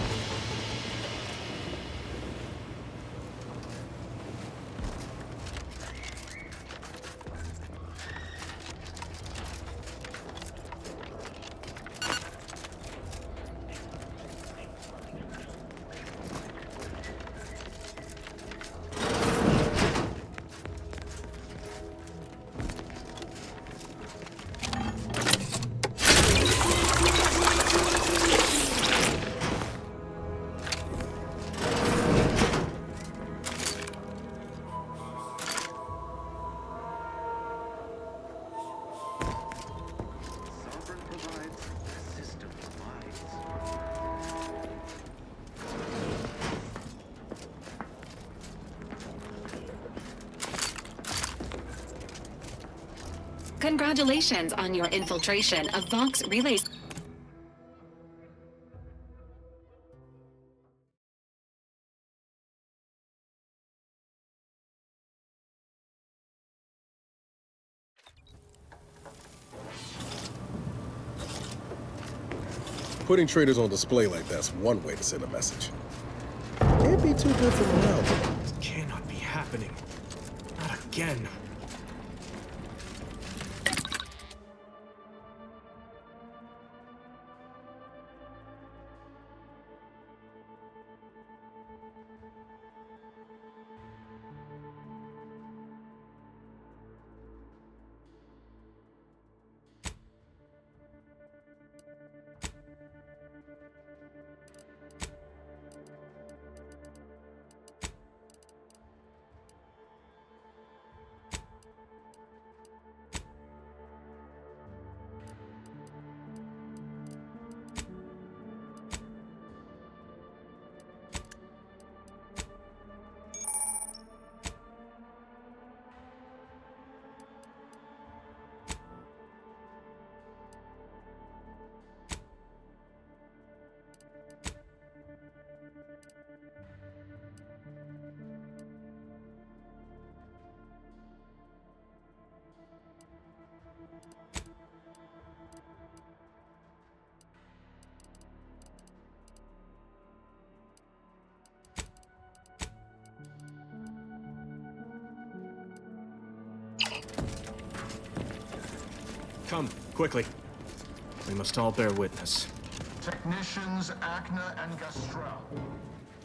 Congratulations on your infiltration of Vox Relays. Putting traitors on display like that's one way to send a message. Can't be too good for morale. This cannot be happening. Not again. Come, quickly. We must all bear witness. Technicians Acna and Gastrell,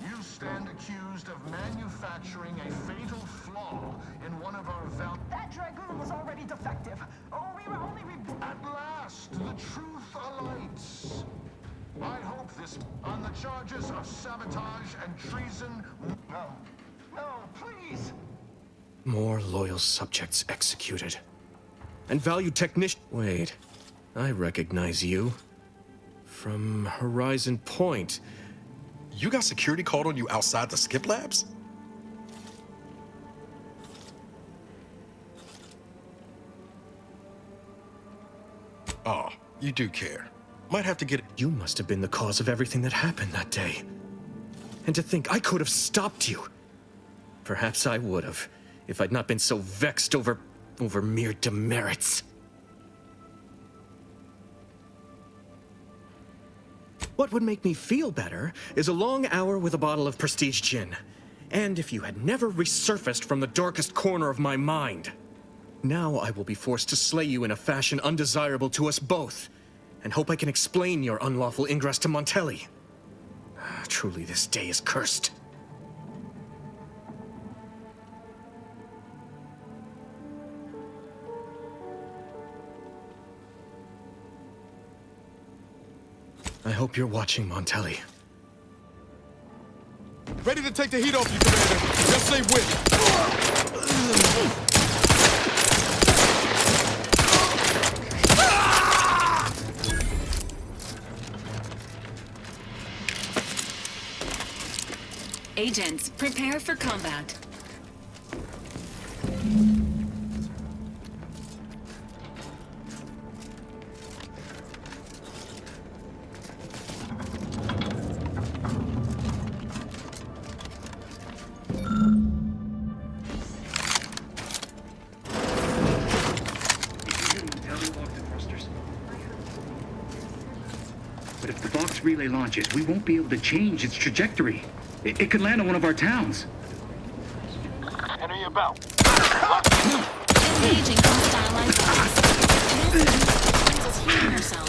you stand accused of manufacturing a fatal flaw in one of our That Dragoon was already defective. Oh, we were only At last, the truth alights. I hope this on the charges of sabotage and treason. No, please. More loyal subjects executed. And valued technician. Wait, I recognize you. From Horizon Point. You got security called on you outside the skip labs? Oh, you do care. Might have to get it. You must have been the cause of everything that happened that day. And to think I could have stopped you. Perhaps I would have, if I'd not been so vexed over mere demerits. What would make me feel better is a long hour with a bottle of prestige gin. And if you had never resurfaced from the darkest corner of my mind. Now I will be forced to slay you in a fashion undesirable to us both, and hope I can explain your unlawful ingress to Montelli. Truly, this day is cursed. I hope you're watching, Montelli. Ready to take the heat off you, Commander. Just say when. Agents, prepare for combat. But if the box relay launches, we won't be able to change its trajectory. It could land on one of our towns. Enemy about. Engaging hostile life forms. Healing yourself.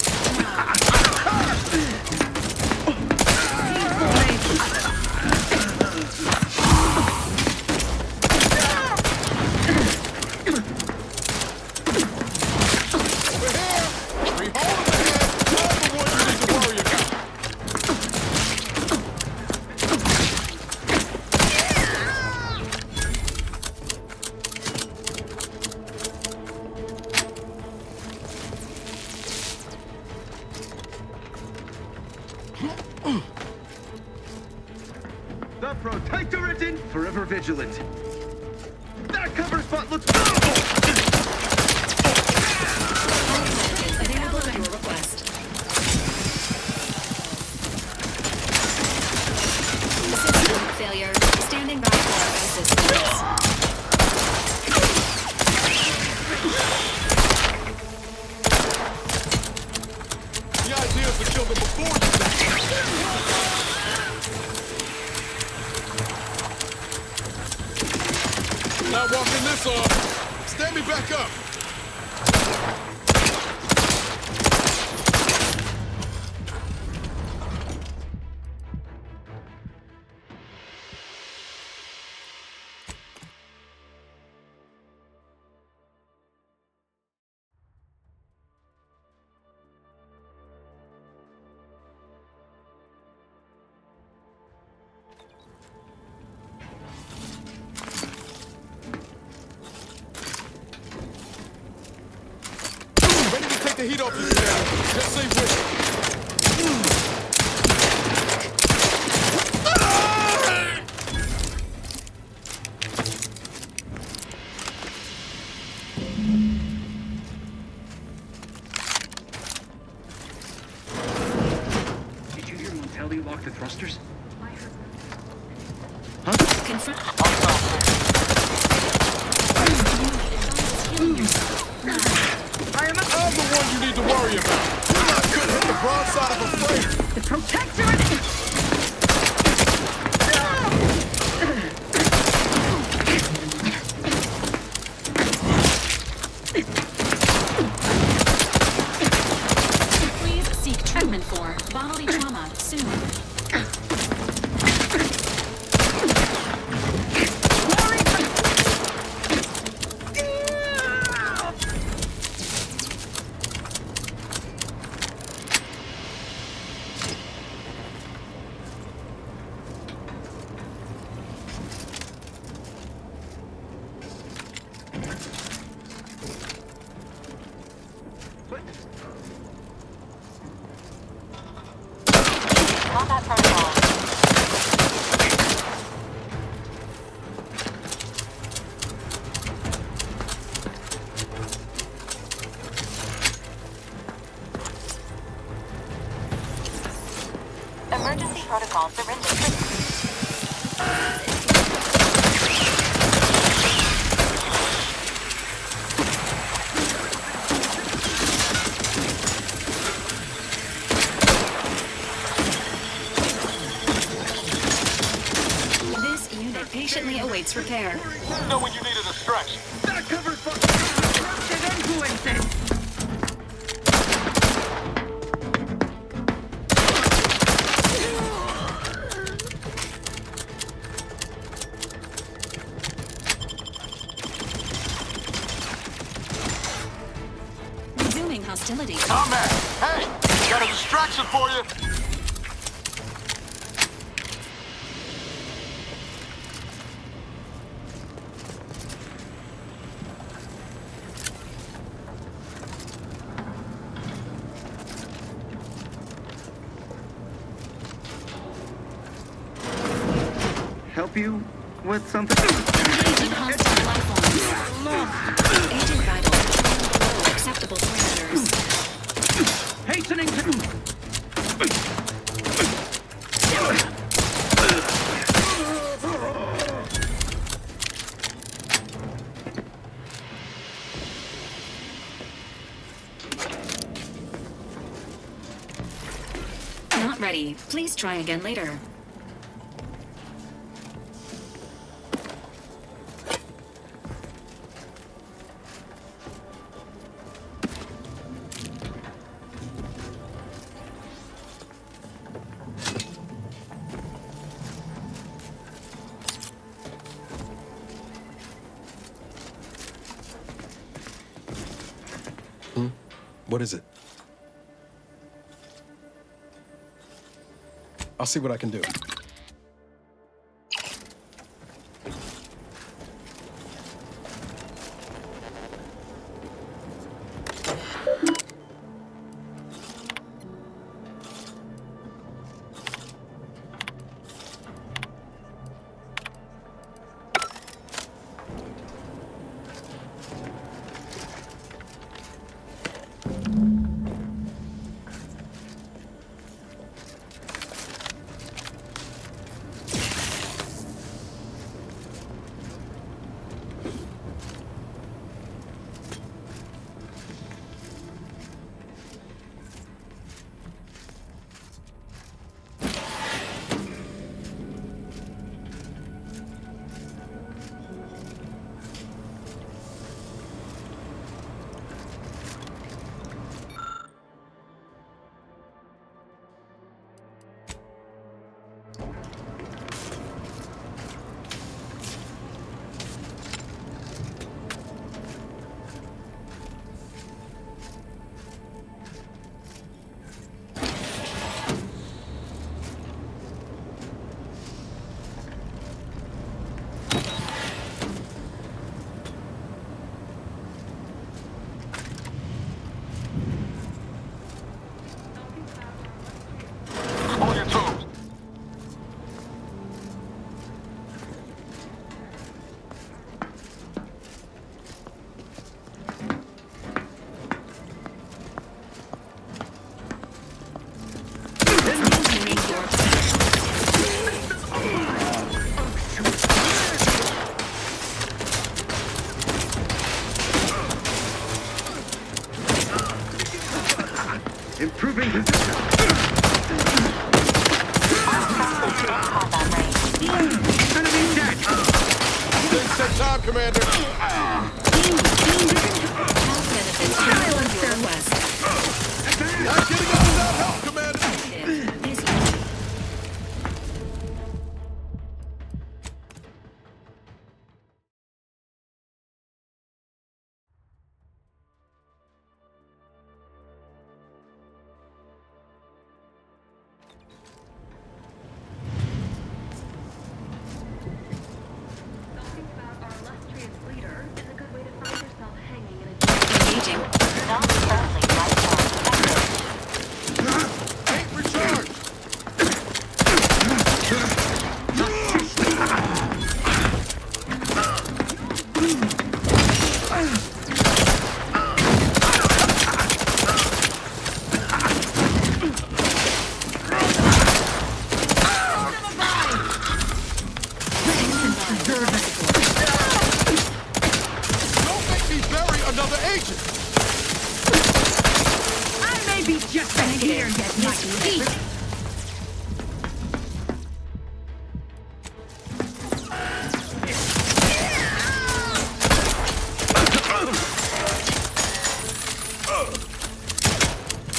The Protectorate in forever vigilant. That cover spot looks Available at your request. System failure. Standing by for assistance. The idea is to kill them before you die. Not walking this off. Stand me back up. The heat off you now. Just say when. Did you hear Montelli lock the thrusters? I'm the one you need to worry about. You're not good hit the broadside of a freight. The Protectorate! more. Bodily trauma, soon. Combat protocol. Emergency protocol surrender. This unit patiently awaits repair. Know when you needed a stretch. That covers corrupted influences. Resuming hostility. Combat! Hey! Got a distraction for you! Help you with something? Engaging hostile life forms. Agent vital. Below acceptable parameters. Hastening to... Not ready. Please try again later. What is it? I'll see what I can do. On your toes. Improving position. Enemy dead. Didn't set time, Commander. Health benefits fulfill your request. Not getting up without help, Commander. may be just a here and get my teeth.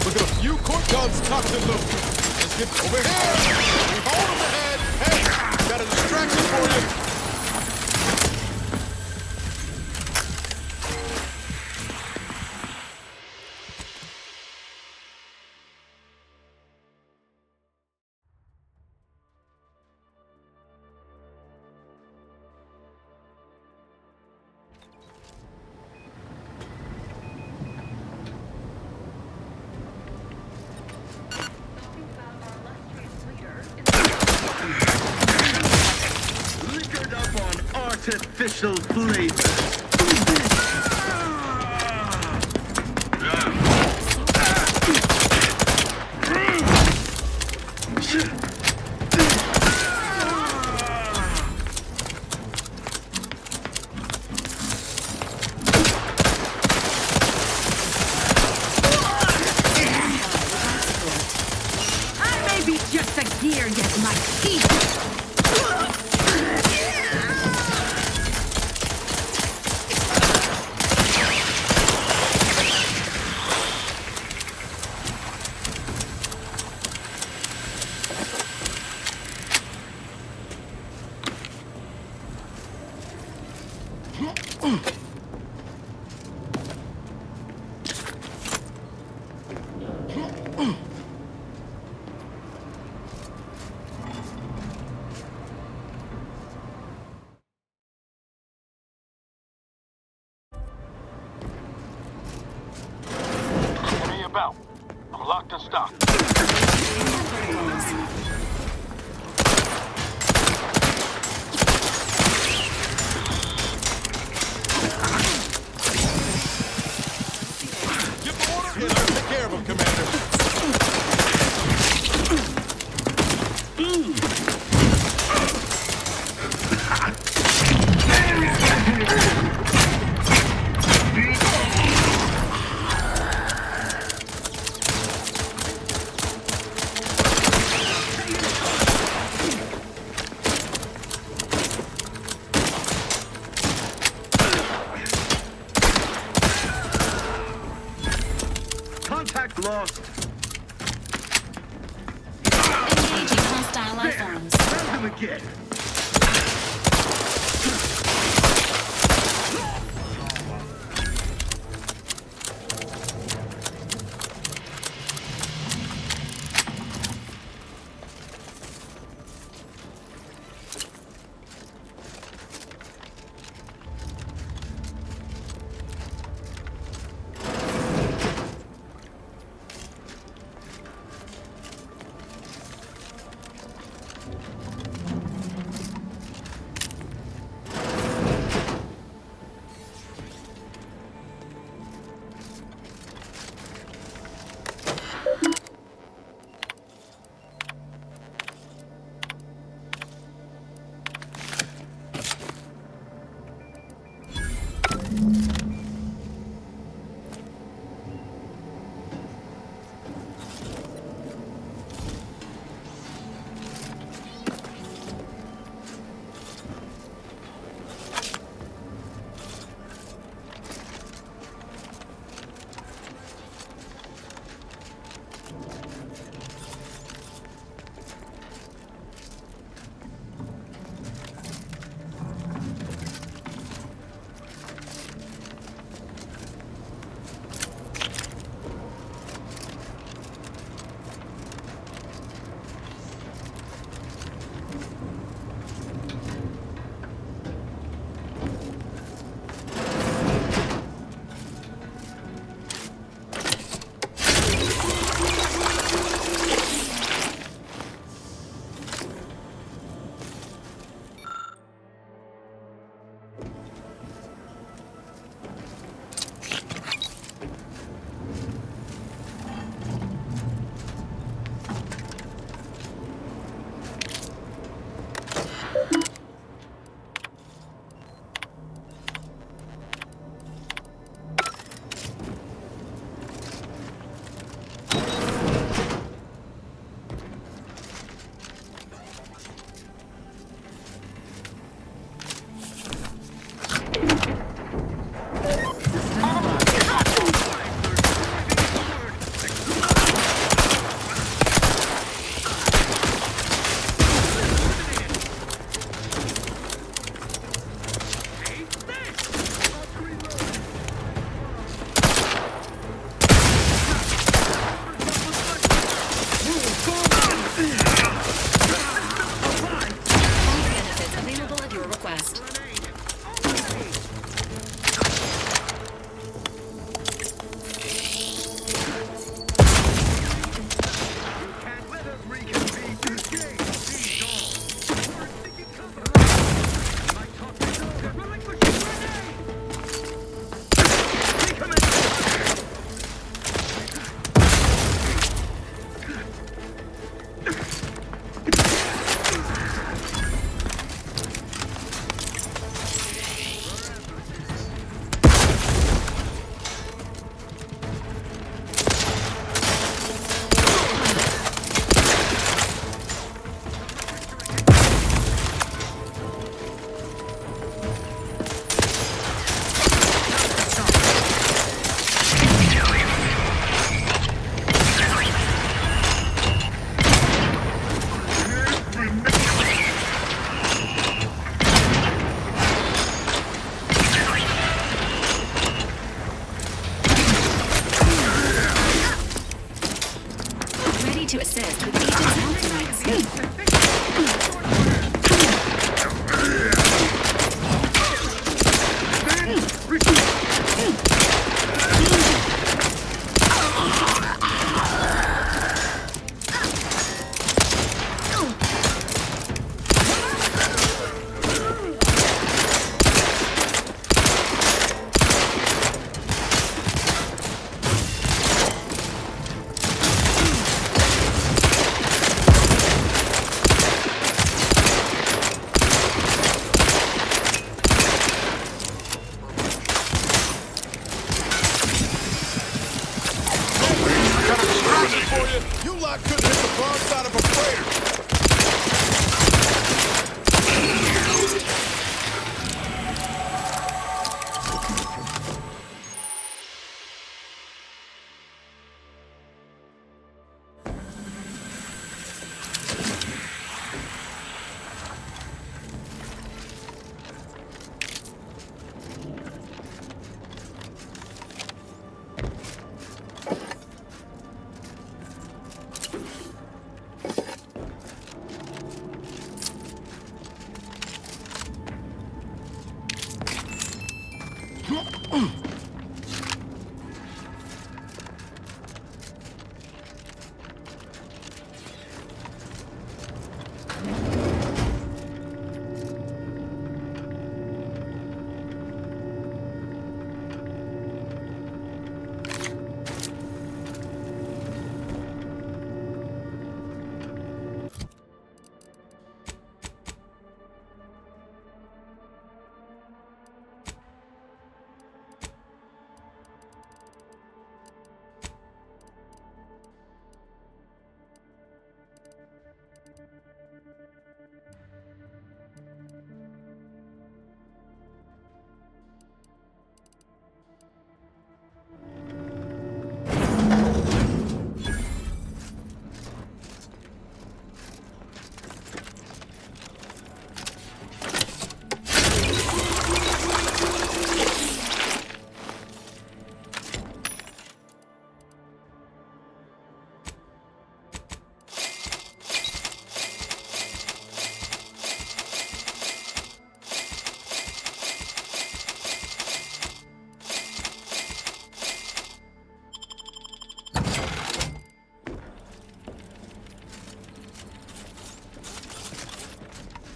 Look at a few court guns tucked in loose. Let's get over here. We hold him ahead. Hey, got a distraction for you. Liquored up on artificial flavors. I may be just a gear, yet my teeth. Give me your belt. I'm locked and stocked. Give the order and I'll take care of him, Commander. Contact lost. Engaging hostile life There! forms. Found them again. Ready to assist with agents authorized. You lot couldn't hit the wrong side of a freighter.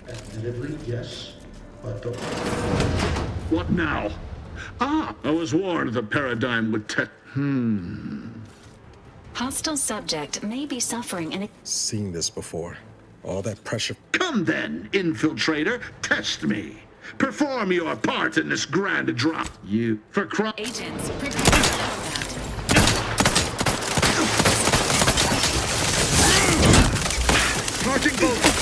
Admittedly, yes, but the... What now? Ah, I was warned the paradigm would Hostile subject may be suffering an... Seen this before. All that pressure. Come then, infiltrator, test me. Perform your part in this grand drop. You, for crime... Agents, prepare for combat. Launching bolt!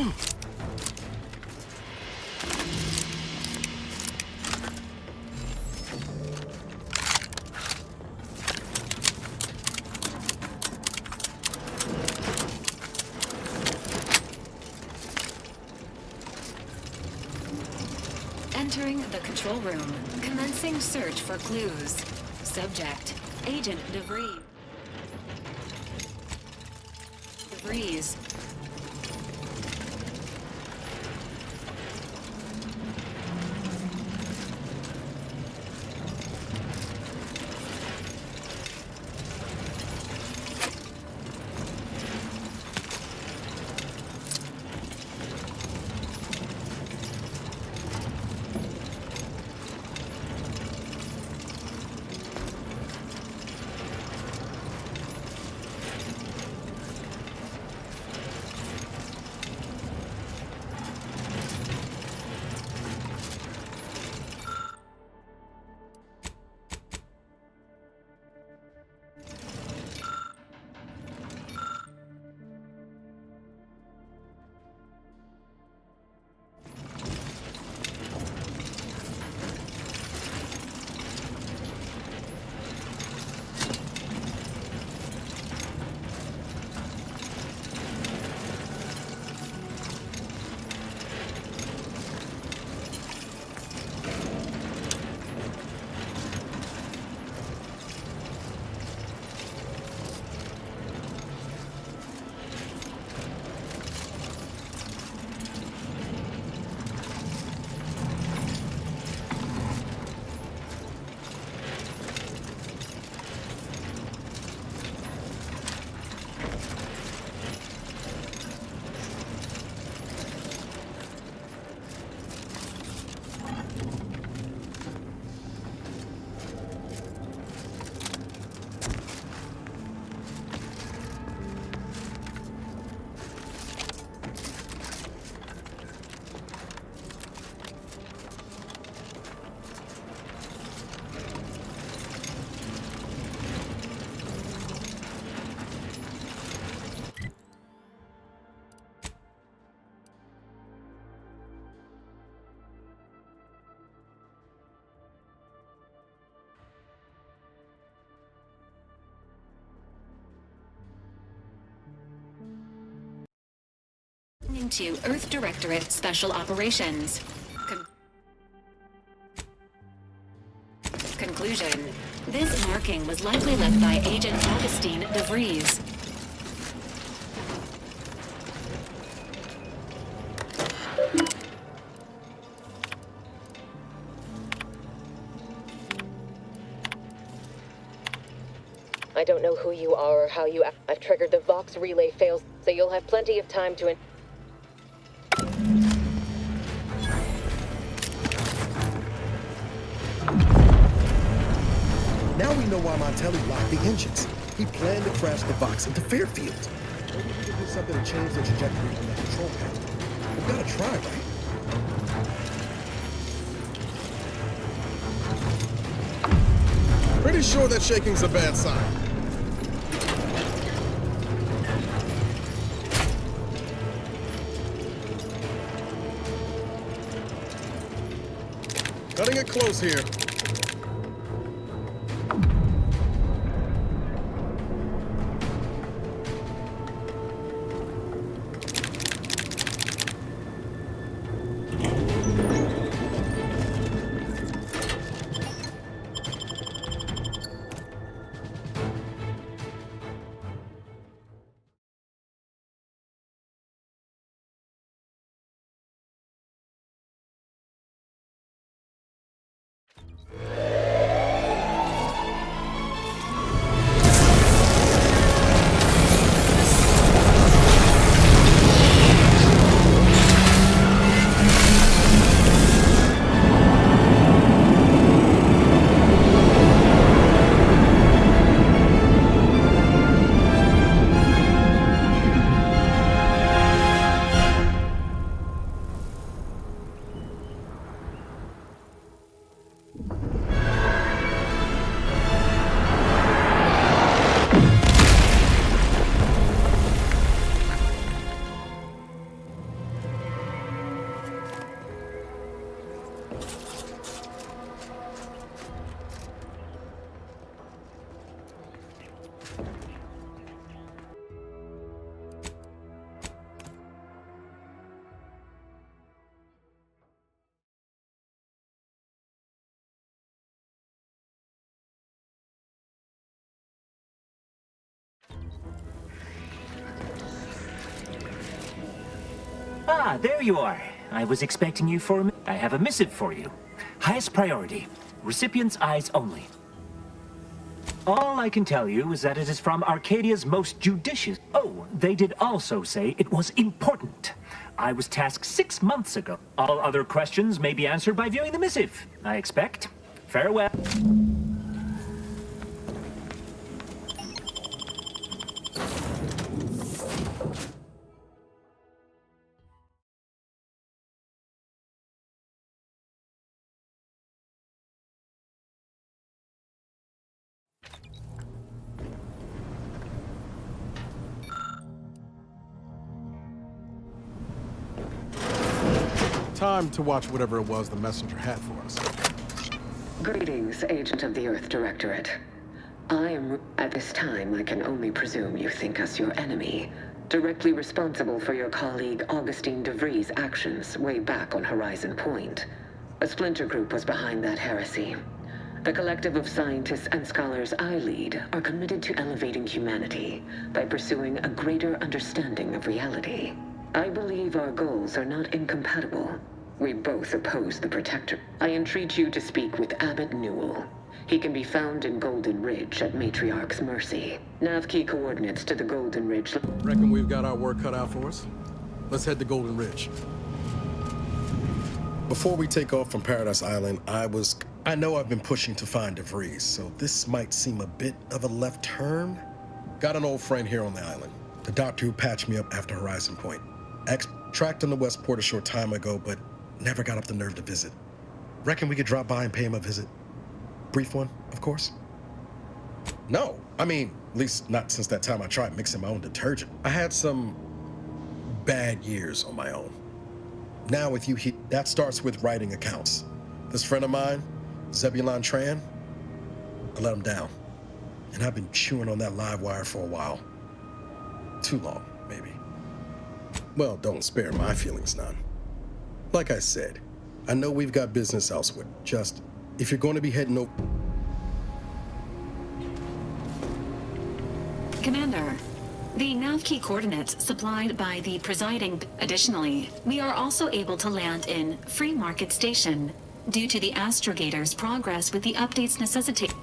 Entering the control room. Commencing search for clues. Subject, Agent DeVries. DeVries. To Earth Directorate Special Operations. Conclusion. This marking was likely left by Agent Augustine DeVries. I don't know who you are or how you act. I've triggered the Vox relay fails, so you'll have plenty of time to... Now we know why Montelli locked the engines. He planned to crash the Vox into Fairfield. Maybe we could do something to change the trajectory on the control panel. We've got to try, right? Pretty sure that shaking's a bad sign. Cutting it close here. Ah, there you are. I was expecting you for a minute. I have a missive for you. Highest priority. Recipient's eyes only. All I can tell you is that it is from Arcadia's most judicious. Oh, they did also say it was important. I was tasked 6 months ago. All other questions may be answered by viewing the missive, I expect. Farewell. Time to watch whatever it was the messenger had for us. Greetings, Agent of the Earth Directorate. At this time, I can only presume you think us your enemy, directly responsible for your colleague Augustine DeVries' actions way back on Horizon Point. A splinter group was behind that heresy. The collective of scientists and scholars I lead are committed to elevating humanity by pursuing a greater understanding of reality. I believe our goals are not incompatible. We both oppose the Protector. I entreat you to speak with Abbot Newell. He can be found in Golden Ridge at Matriarch's Mercy. Nav key coordinates to the Golden Ridge. Reckon we've got our work cut out for us? Let's head to Golden Ridge. Before we take off from Paradise Island, I know I've been pushing to find DeVries, so this might seem a bit of a left turn. Got an old friend here on the island. The doctor who patched me up after Horizon Point. Tracked in the Westport a short time ago, but never got up the nerve to visit. Reckon we could drop by and pay him a visit? Brief one, of course. No, I mean, at least not since that time I tried mixing my own detergent. I had some bad years on my own. Now with you, that starts with writing accounts. This friend of mine, Zebulon Tran, I let him down. And I've been chewing on that live wire for a while. Too long, maybe. Well, don't spare my feelings none. Like I said, I know we've got business elsewhere. Just, if you're going to be heading over... Commander, the nav key coordinates supplied by the presiding... Additionally, we are also able to land in Free Market Station due to the astrogator's progress with the updates necessitate...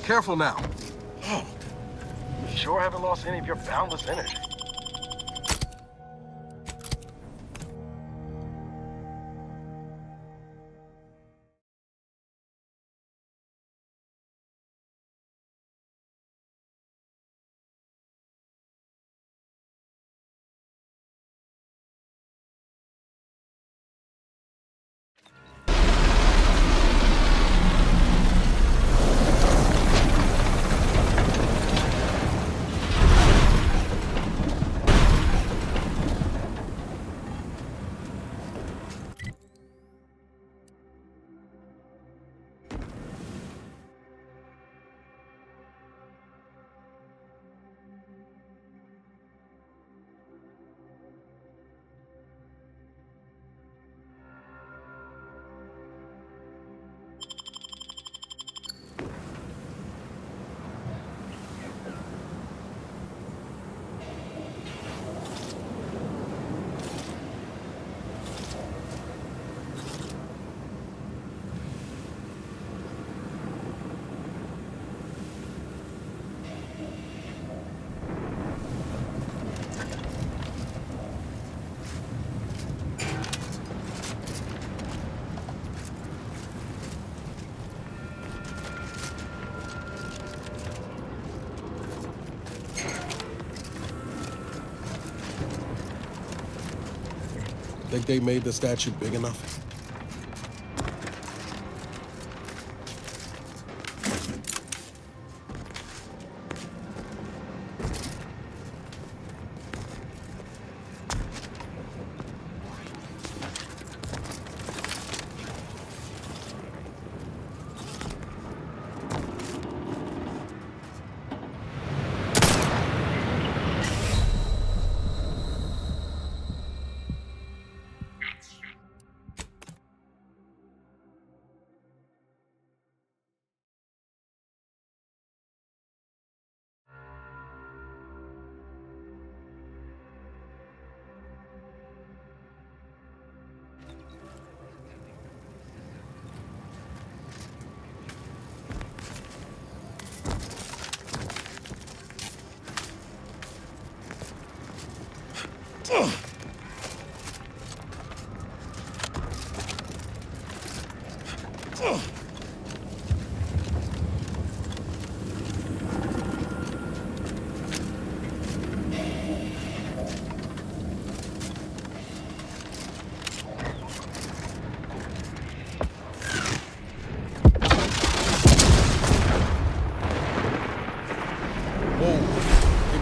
Careful now. Oh, you sure haven't lost any of your boundless energy. Think they made the statue big enough? Didn't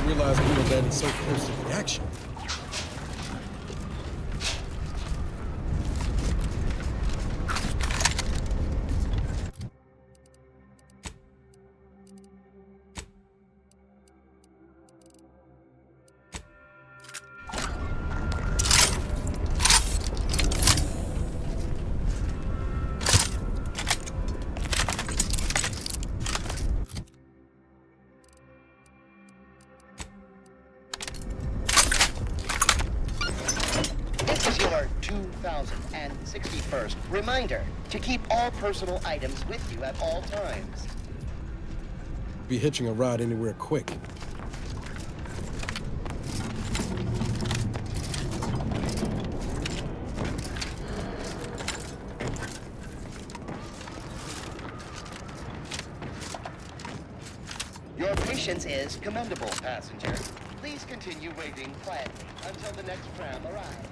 realize we were landing so close to the action. This is your 2061st reminder to keep all personal items with you at all times. Be hitching a ride anywhere quick. Your patience is commendable, passenger. Please continue waiting quietly until the next tram arrives.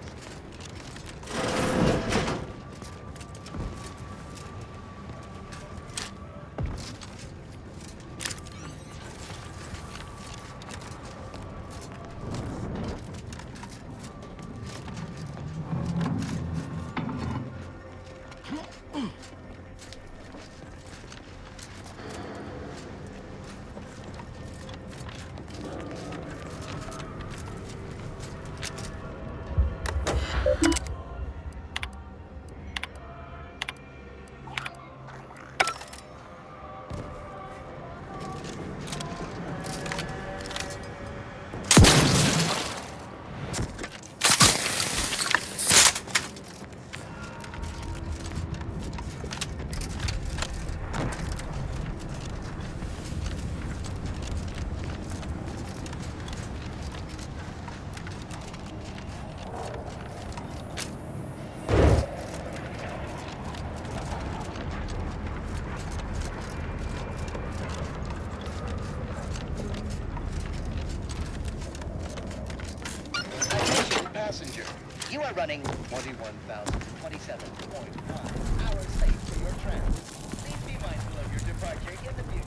Passenger, you are running 21,027.1 hours late for your tram. Please be mindful of your departure in the future.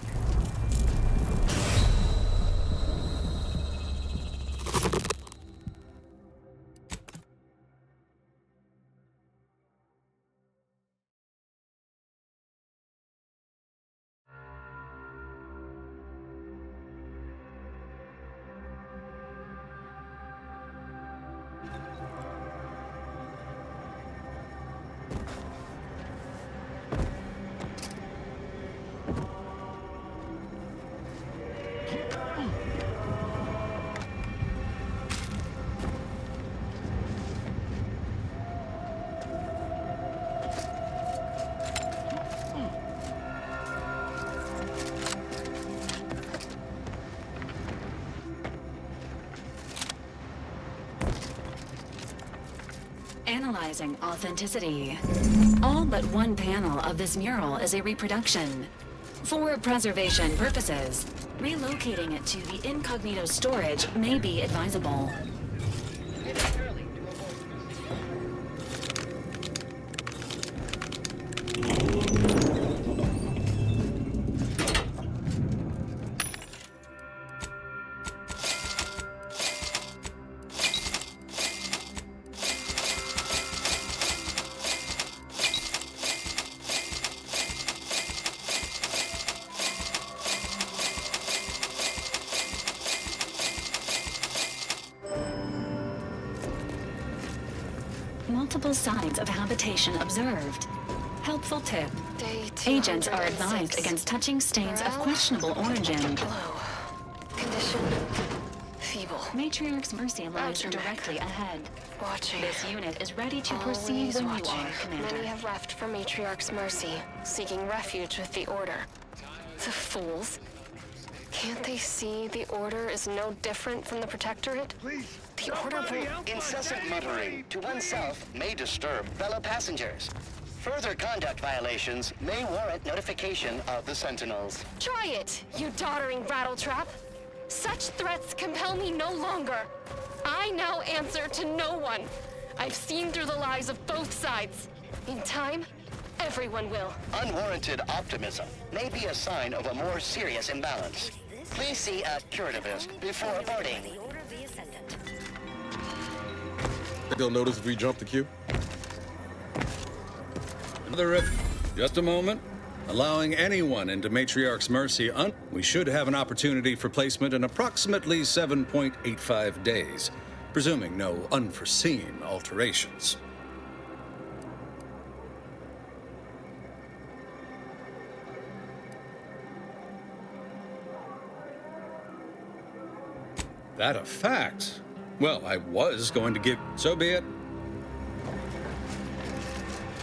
Analyzing authenticity. All but one panel of this mural is a reproduction. For preservation purposes, relocating it to the incognito storage may be advisable. Multiple signs of habitation observed. Helpful tip. Agents are advised against touching stains of questionable origin. Condition feeble. Matriarch's Mercy lies directly ahead. Watching. This unit is ready to proceed when you are, Commander. Many have left for Matriarch's Mercy, seeking refuge with the Order. The fools. Can't they see the Order is no different from the Protectorate? Please. The order will... Incessant muttering to oneself may disturb fellow passengers. Further conduct violations may warrant notification of the Sentinels. Try it, you doddering rattletrap. Such threats compel me no longer. I now answer to no one. I've seen through the lies of both sides. In time, everyone will. Unwarranted optimism may be a sign of a more serious imbalance. Please see a curativist before boarding. They'll notice if we jump the queue. Just a moment. Allowing anyone into Matriarch's Mercy, we should have an opportunity for placement in approximately 7.85 days, presuming no unforeseen alterations. That a fact? Well, I was going to give... So be it.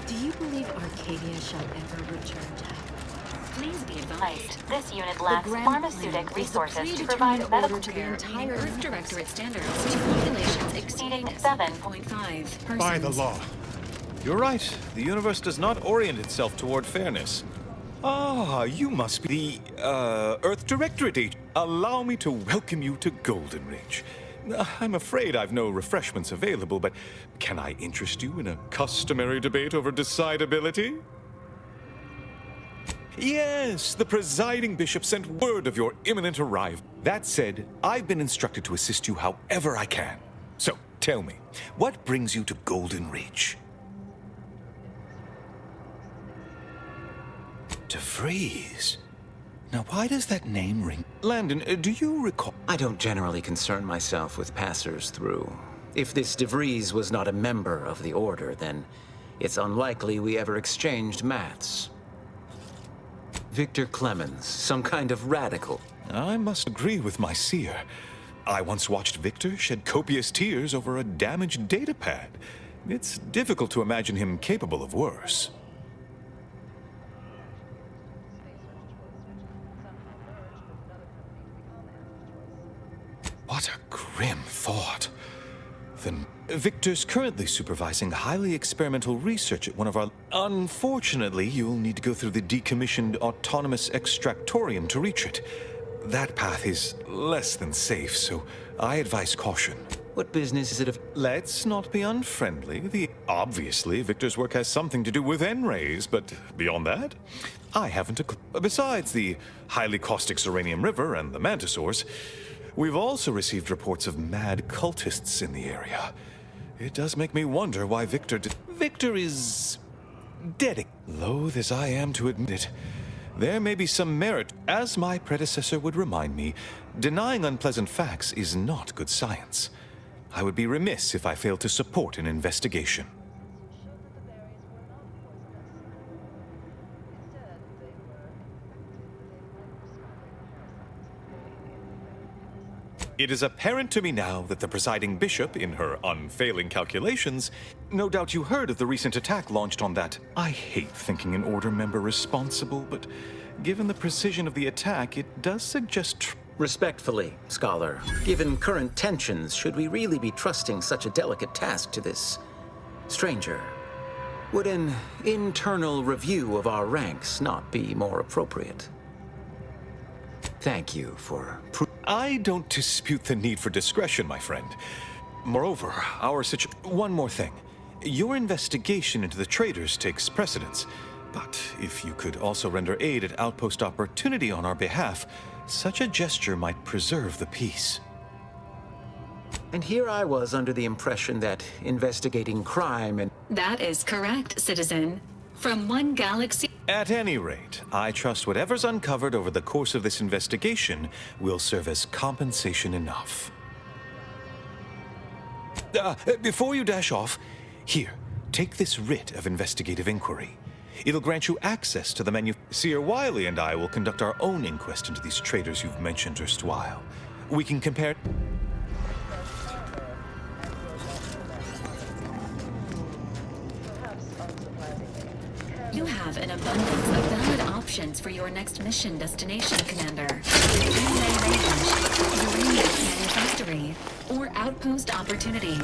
Do you believe Arcadia shall ever return to heaven? Please be advised, this unit lacks pharmaceutic resources to provide medical care entire Earth Directorate standards to populations exceeding 7.5. By the law. You're right. The universe does not orient itself toward fairness. Ah, you must be the, Earth Directorate. Allow me to welcome you to Golden Ridge. I'm afraid I've no refreshments available, but can I interest you in a customary debate over decidability? Yes, the presiding bishop sent word of your imminent arrival. That said, I've been instructed to assist you however I can. So, tell me, what brings you to Golden Ridge? DeVries? Now, why does that name ring? Landon, do you recall? I don't generally concern myself with passers through. If this DeVries was not a member of the Order, then it's unlikely we ever exchanged mats. Victor Clemens, some kind of radical. I must agree with my seer. I once watched Victor shed copious tears over a damaged datapad. It's difficult to imagine him capable of worse. What a grim thought. Then Victor's currently supervising highly experimental research at one of our... Unfortunately, you'll need to go through the decommissioned autonomous extractorium to reach it. That path is less than safe, so I advise caution. What business is it of... Let's not be unfriendly. Obviously, Victor's work has something to do with N-rays, but beyond that, I haven't a clue. Besides the highly caustic Serenium River and the Mantisaurs, we've also received reports of mad cultists in the area. It does make me wonder why Victor is... dedicated. Loath as I am to admit it, there may be some merit. As my predecessor would remind me, denying unpleasant facts is not good science. I would be remiss if I failed to support an investigation. It is apparent to me now that the presiding bishop, in her unfailing calculations, no doubt you heard of the recent attack launched on that. I hate thinking an Order member responsible, but given the precision of the attack, it does suggest... Respectfully, Scholar, given current tensions, should we really be trusting such a delicate task to this stranger? Would an internal review of our ranks not be more appropriate? Thank you for... I don't dispute the need for discretion, my friend. Moreover, one more thing. Your investigation into the traitors takes precedence. But if you could also render aid at Outpost Opportunity on our behalf, such a gesture might preserve the peace. And here I was under the impression that investigating crime and... That is correct, citizen. From one galaxy... At any rate, I trust whatever's uncovered over the course of this investigation will serve as compensation enough. Before you dash off, here, take this writ of investigative inquiry. It'll grant you access to the menu. Seer Wiley and I will conduct our own inquest into these traitors you've mentioned erstwhile. We can compare... You have an abundance of valid options. options for your next mission destination, Commander. Inlay Range, Uranium Manufactory, or Outpost Opportunity.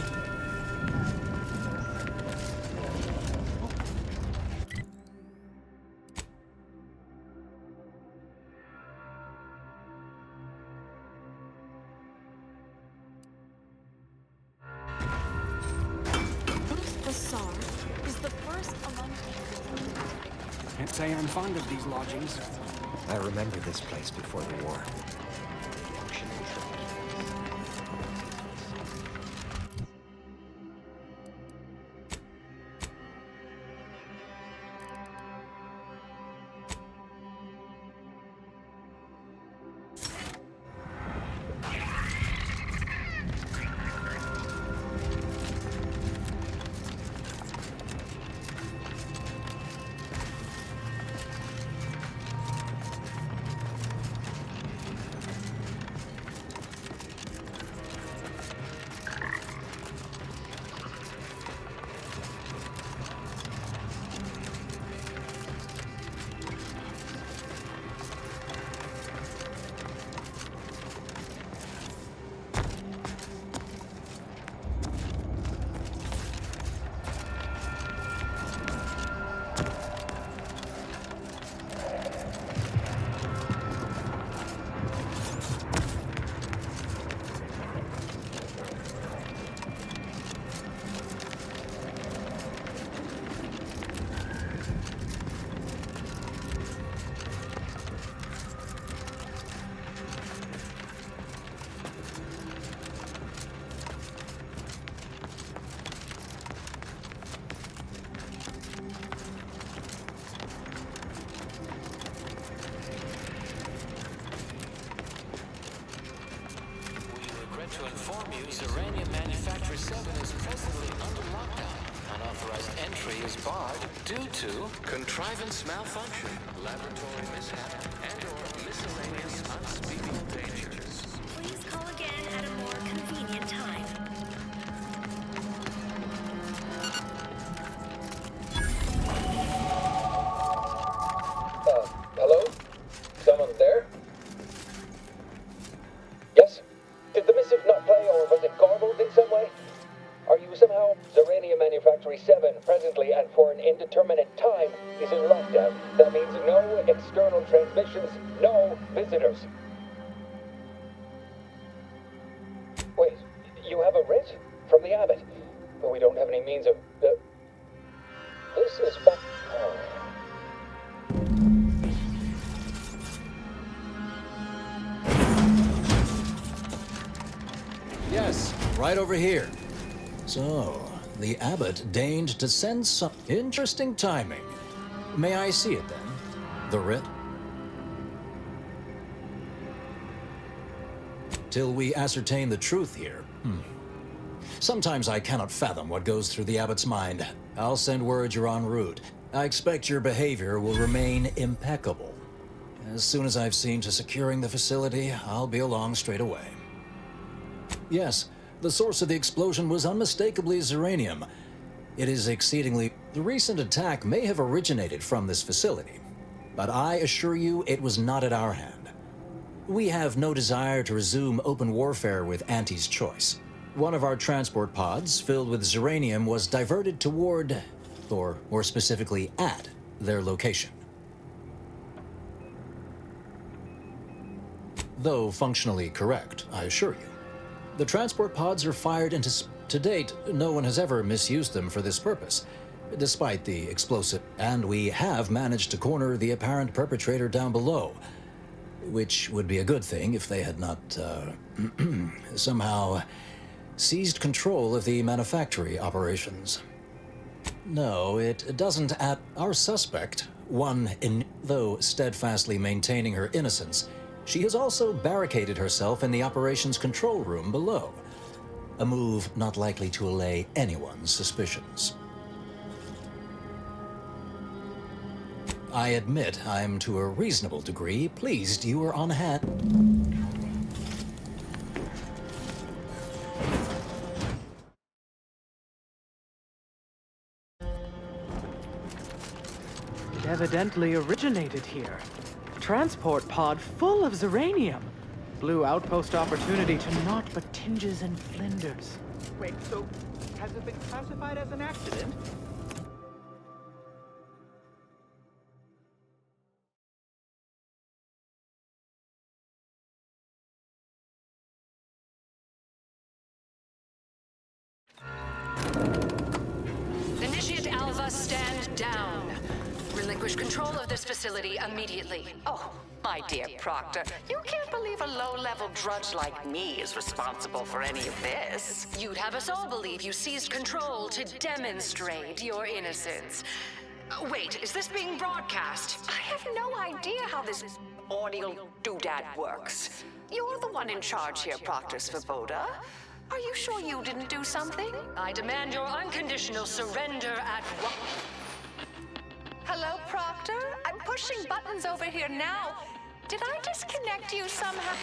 Bassar is the first among... Can't say I'm fond of these lodgings. I remember this place before the war. To inform you, Zeranium Manufactory 7 is presently under lockdown. Unauthorized entry is barred due to contrivance malfunction, laboratory mishap, and/or miscellaneous unspeakable dangers. Please call again at a more convenient time. Hello? Someone there? Yes? Did the missive not play, or was it garbled in some way? Are you somehow... Zeranium Manufactory 7, presently and for an indeterminate time, is in lockdown. That means no external transmissions, no visitors. Wait, you have a writ? From the Abbot? But we don't have any means of... This is... Yes, right over here. So, the Abbot deigned to send some interesting timing. May I see it then? The writ? Till we ascertain the truth here. Sometimes I cannot fathom what goes through the Abbot's mind. I'll send word you're en route. I expect your behavior will remain impeccable. As soon as I've seen to securing the facility, I'll be along straight away. Yes, the source of the explosion was unmistakably Zeranium. It is exceedingly... The recent attack may have originated from this facility, but I assure you it was not at our hand. We have no desire to resume open warfare with Auntie's choice. One of our transport pods, filled with Zeranium, was diverted toward, or more specifically at, their location. Though functionally correct, I assure you. The transport pods are fired into... To date, no one has ever misused them for this purpose, despite the explosive. And we have managed to corner the apparent perpetrator down below, which would be a good thing if they had not, somehow seized control of the manufactory operations. No, it doesn't at... Our suspect, though steadfastly maintaining her innocence, she has also barricaded herself in the operations control room below, a move not likely to allay anyone's suspicions. I admit I'm to a reasonable degree pleased you are on hand. Evidently accidentally originated here. Transport pod full of Zeranium. Blue outpost opportunity to naught but tinges and flinders. Wait, so has it been classified as an accident? Initiate Alva, stand down. Relinquish control of this facility immediately. Oh, my dear Proctor, you can't believe a low-level drudge like me is responsible for any of this. You'd have us all believe you seized control to demonstrate your innocence. Wait, is this being broadcast? I have no idea how this audio doodad works. You're the one in charge here, Proctor Svoboda. Are you sure you didn't do something? I demand your unconditional surrender at once. Hello, Proctor? I'm pushing buttons over here now. Did I disconnect you somehow?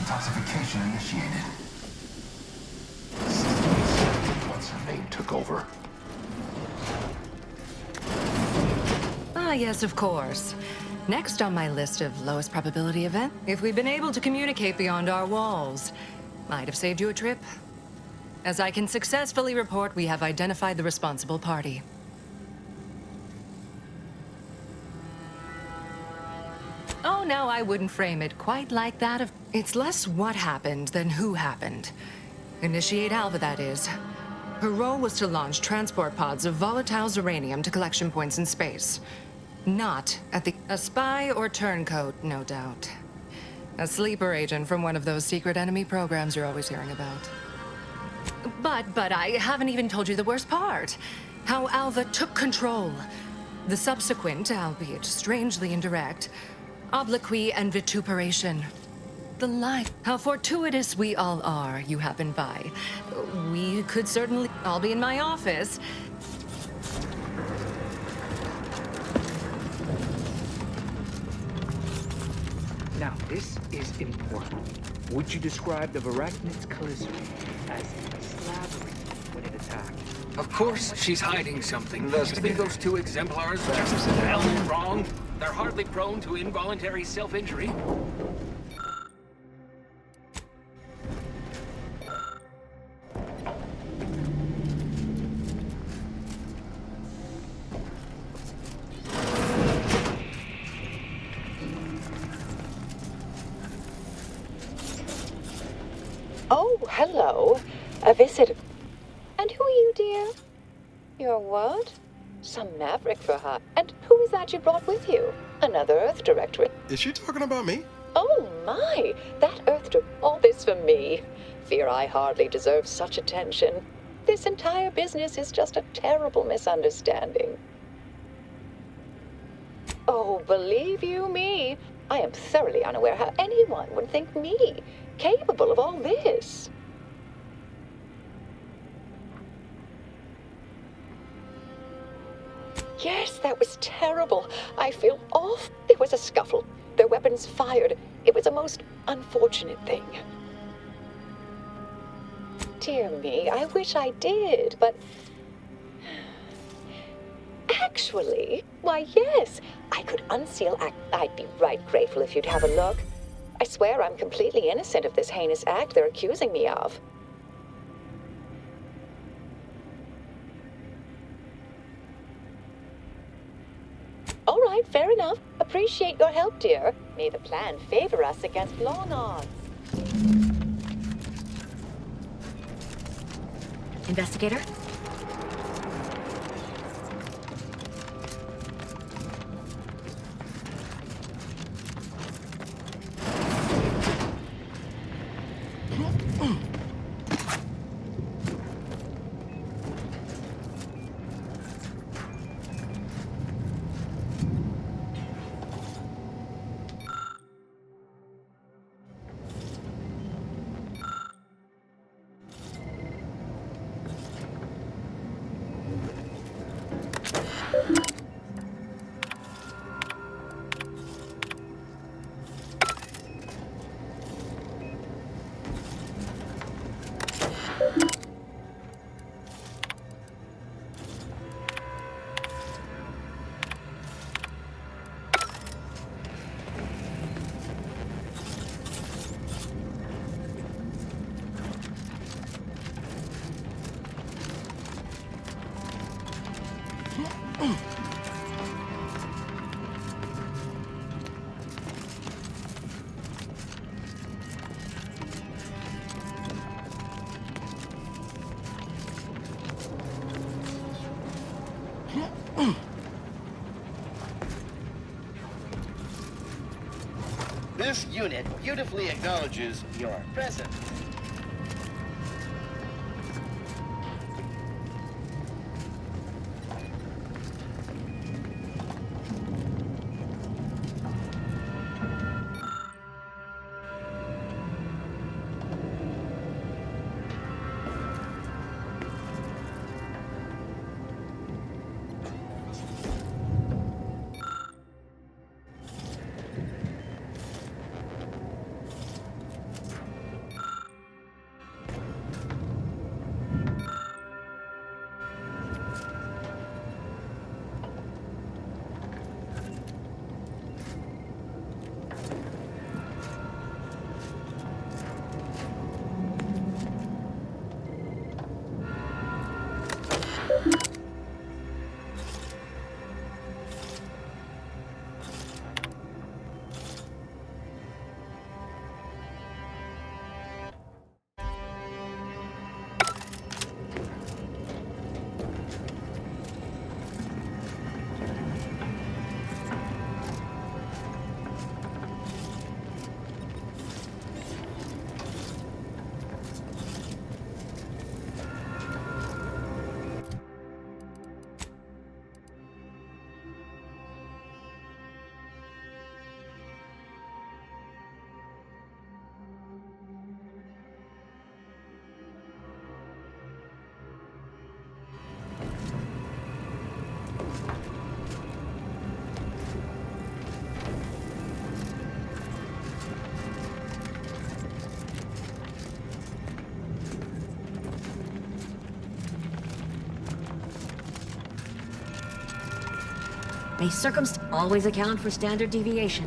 Detoxification initiated. Once her mate took over. Ah, yes, of course. Next on my list of lowest probability event, if we'd been able to communicate beyond our walls, might have saved you a trip. As I can successfully report, we have identified the responsible party. Oh, no, I wouldn't frame it quite like that. It's less what happened than who happened. Initiate Alva, that is. Her role was to launch transport pods of volatile Zeranium to collection points in space. Not at a spy or turncoat, no doubt. A sleeper agent from one of those secret enemy programs you're always hearing about. But I haven't even told you the worst part. How Alva took control. The subsequent, albeit strangely indirect, obloquy and vituperation. The life. How fortuitous we all are you happened by. We could certainly all be in my office. Now, this is important. Would you describe the Varachnid's Calysery as slavering when it attacked? Of course she's hiding something. Doesn't think those two exemplars are just as hell wrong? They're hardly prone to involuntary self-injury. Oh, hello. A visit. And who are you, dear? You're what? Some maverick for her. And who is that you brought with you? Another Earth Directorate. Is she talking about me? Oh my! That Earth all this for me. Fear I hardly deserve such attention. This entire business is just a terrible misunderstanding. Oh, believe you me, I am thoroughly unaware how anyone would think me capable of all this. Yes, that was terrible. I feel off. There was a scuffle. Their weapons fired. It was a most unfortunate thing. Dear me, I wish I did, but... Actually, why yes, I could unseal I'd be right grateful if you'd have a look. I swear I'm completely innocent of this heinous act they're accusing me of. All right, fair enough. Appreciate your help, dear. May the plan favor us against long odds. Investigator? This unit beautifully acknowledges your presence. May circumstance always account for standard deviation.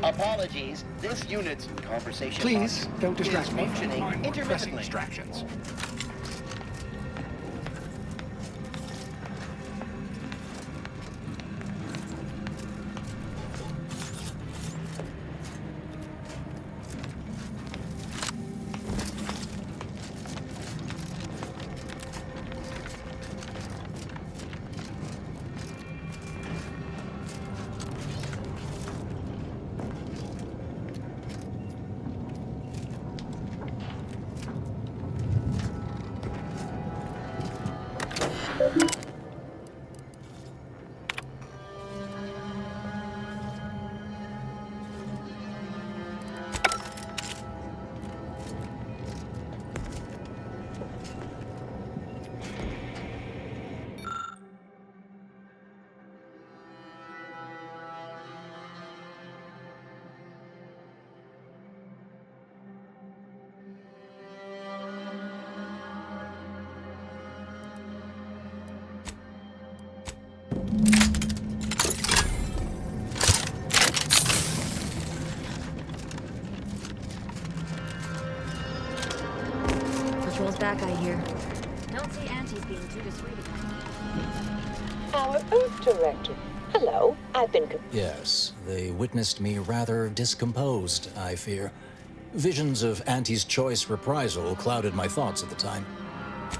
Apologies, this unit's conversation. Please, don't distract is me from functioning my more pressing intermittently. distractions. back, I hear. Don't see Auntie's being too dissuaded. Our Earth Director. Hello, I've been... Yes, they witnessed me rather discomposed, I fear. Visions of Auntie's choice reprisal clouded my thoughts at the time.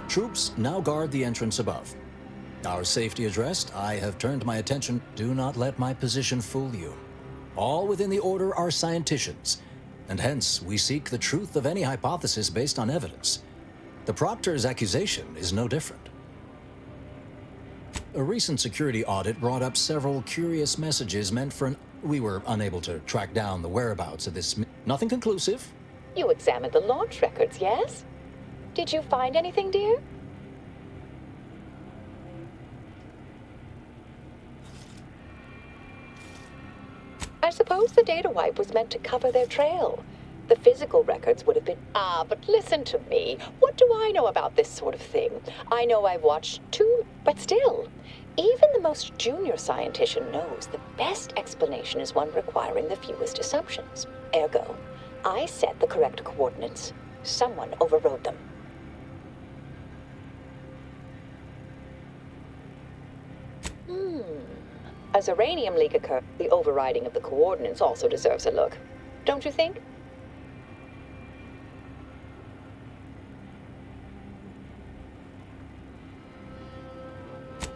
Troops now guard the entrance above. Our safety addressed, I have turned my attention. Do not let my position fool you. All within the Order are scienticians, and hence we seek the truth of any hypothesis based on evidence. The Proctor's accusation is no different. A recent security audit brought up several curious messages meant for an... We were unable to track down the whereabouts of this... Nothing conclusive. You examined the launch records, yes? Did you find anything, dear? I suppose the data wipe was meant to cover their trail. The physical records would have been... but listen to me. What do I know about this sort of thing? I know I've watched two, but still... Even the most junior scientician knows the best explanation is one requiring the fewest assumptions. Ergo, I set the correct coordinates. Someone overrode them. A Zeranium leak occurred. The overriding of the coordinates also deserves a look. Don't you think?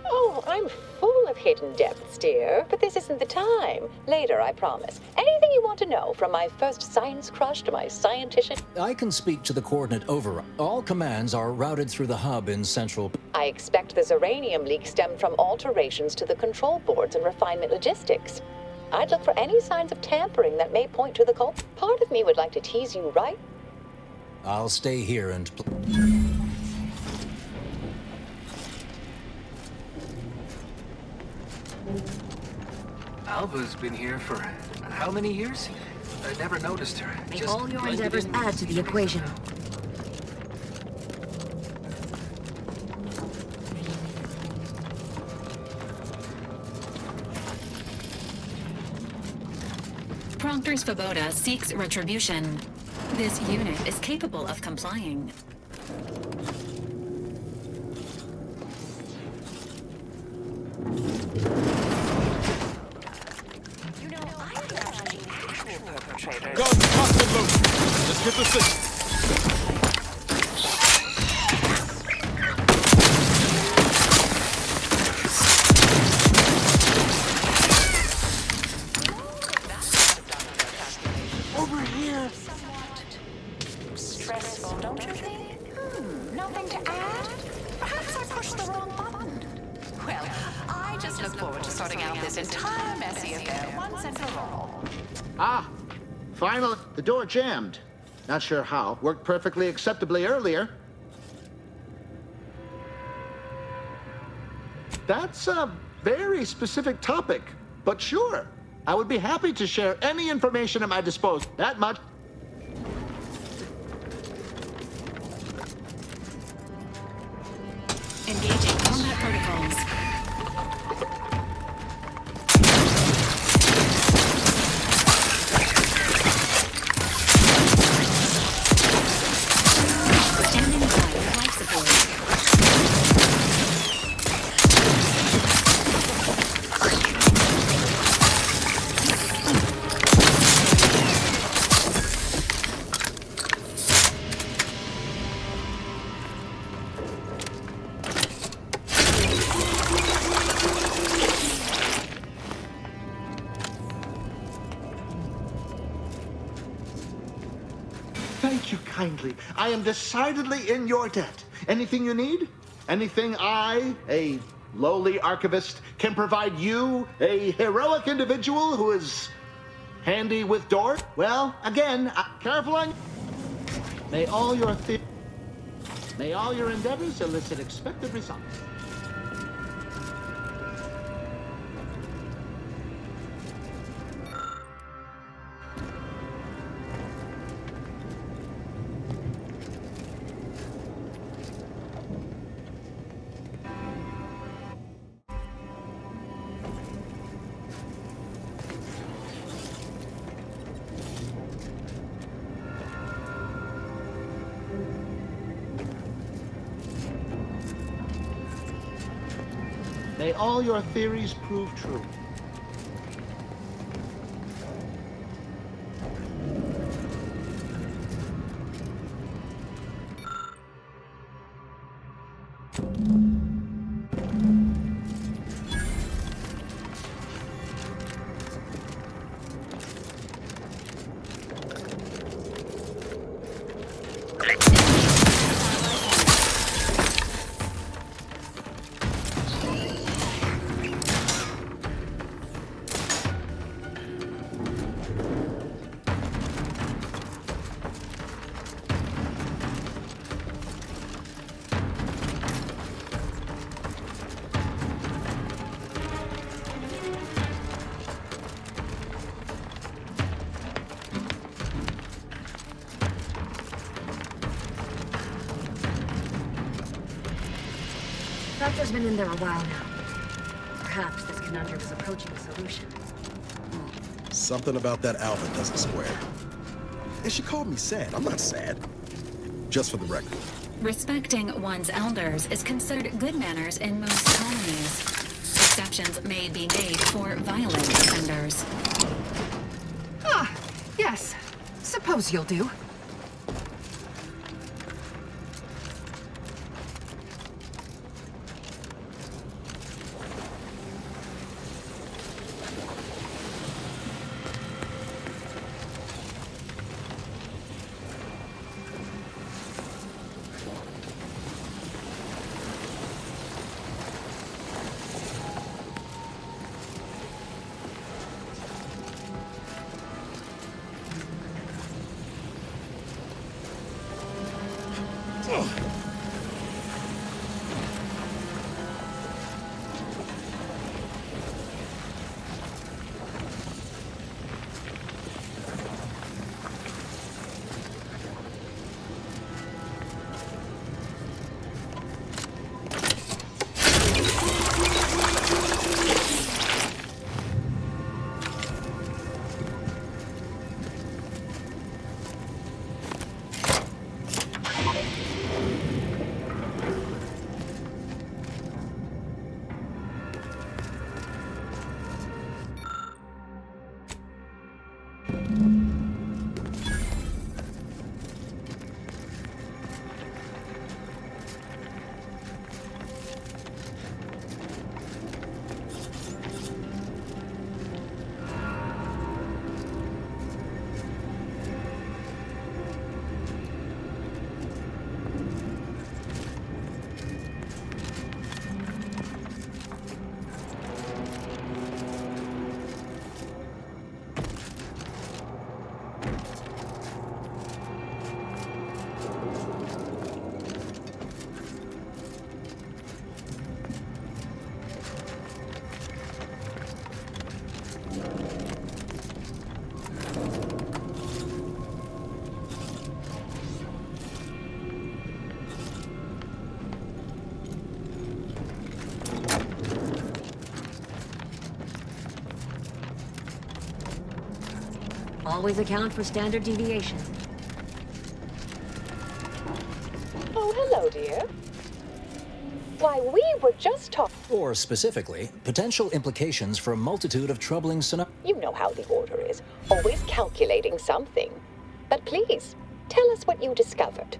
Oh, I'm full of hidden depths, dear. But this isn't the time. Later, I promise. Anything you want to know, from my first science crush to my scientician... I can speak to the coordinate override. All commands are routed through the hub in central... I expect the Zeranium leak stemmed from alterations to the control boards and refinement logistics. I'd look for any signs of tampering that may point to the cult. Part of me would like to tease you, right? I'll stay here and... Alva's been here for how many years? I never noticed her. May Just all your blended endeavors in. add to the equation. Proctor's Svoboda seeks retribution. This unit is capable of complying. You know, I think actually actual perpetrators... Guns, locked and loaded. Let's get the system. Over here. Stressful, don't you think? Nothing to add? Perhaps I pushed the wrong button. Well, I just look forward to sorting out this entire messy affair once and for all. Ah, finally, the door jammed. Not sure how. Worked perfectly acceptably earlier. That's a very specific topic, but sure. I would be happy to share any information at my disposal. That much. Engaging combat protocols. Standing by with life support. Thank you kindly. I am decidedly in your debt. Anything you need? Anything I, a lowly archivist, can provide you, a heroic individual who is handy with doors? Well, again, careful on... May all your endeavors elicit expected results. May all your theories prove true. Proctor's been in there a while now. Perhaps this conundrum is approaching a solution. Something about that Alva doesn't square. And she called me sad. I'm not sad. Just for the record. Respecting one's elders is considered good manners in most colonies. Exceptions may be made for violent offenders. Ah, yes. Suppose you'll do. Always account for standard deviation. Oh, hello, dear. Why, we were just talking. Or specifically, potential implications for a multitude of troubling scenarios. You know how the Order is, always calculating something. But please, tell us what you discovered.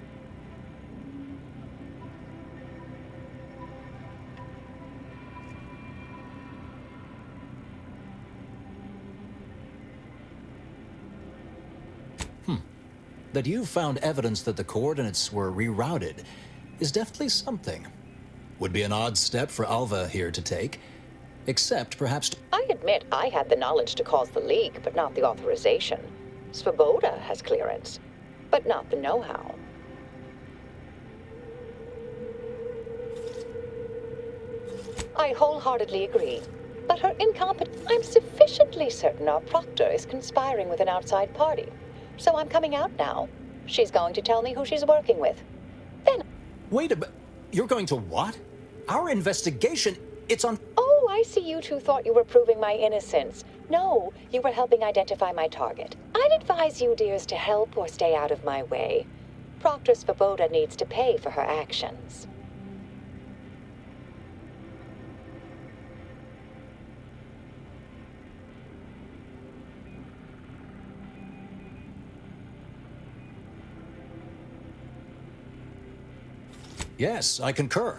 That you've found evidence that the coordinates were rerouted is definitely something. Would be an odd step for Alva here to take. Except perhaps... I admit I had the knowledge to cause the leak, but not the authorization. Svoboda has clearance, but not the know-how. I wholeheartedly agree. But her incompetence... I'm sufficiently certain our proctor is conspiring with an outside party. So I'm coming out now. She's going to tell me who she's working with. Then... Wait a minute. You're going to what? Our investigation, it's on... Oh, I see you two thought you were proving my innocence. No, you were helping identify my target. I'd advise you, dears, to help or stay out of my way. Proctor Svoboda needs to pay for her actions. Yes, I concur.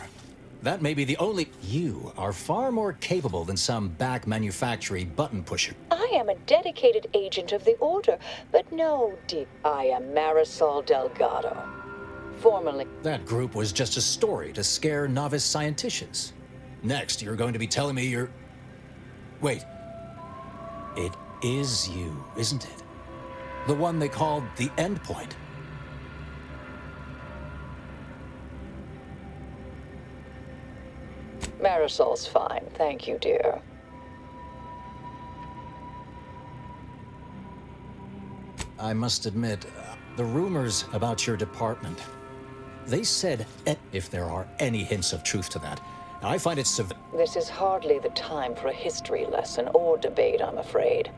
That may be the only... You are far more capable than some back manufacturing button pusher. I am a dedicated agent of the Order, but no, dear. I am Marisol Delgado. Formerly... That group was just a story to scare novice scienticians. Next, you're going to be telling me you're... Wait. It is you, isn't it? The one they called the Endpoint. Marisol's fine, thank you, dear. I must admit, the rumors about your department. They said if there are any hints of truth to that. I find it This is hardly the time for a history lesson or debate, I'm afraid.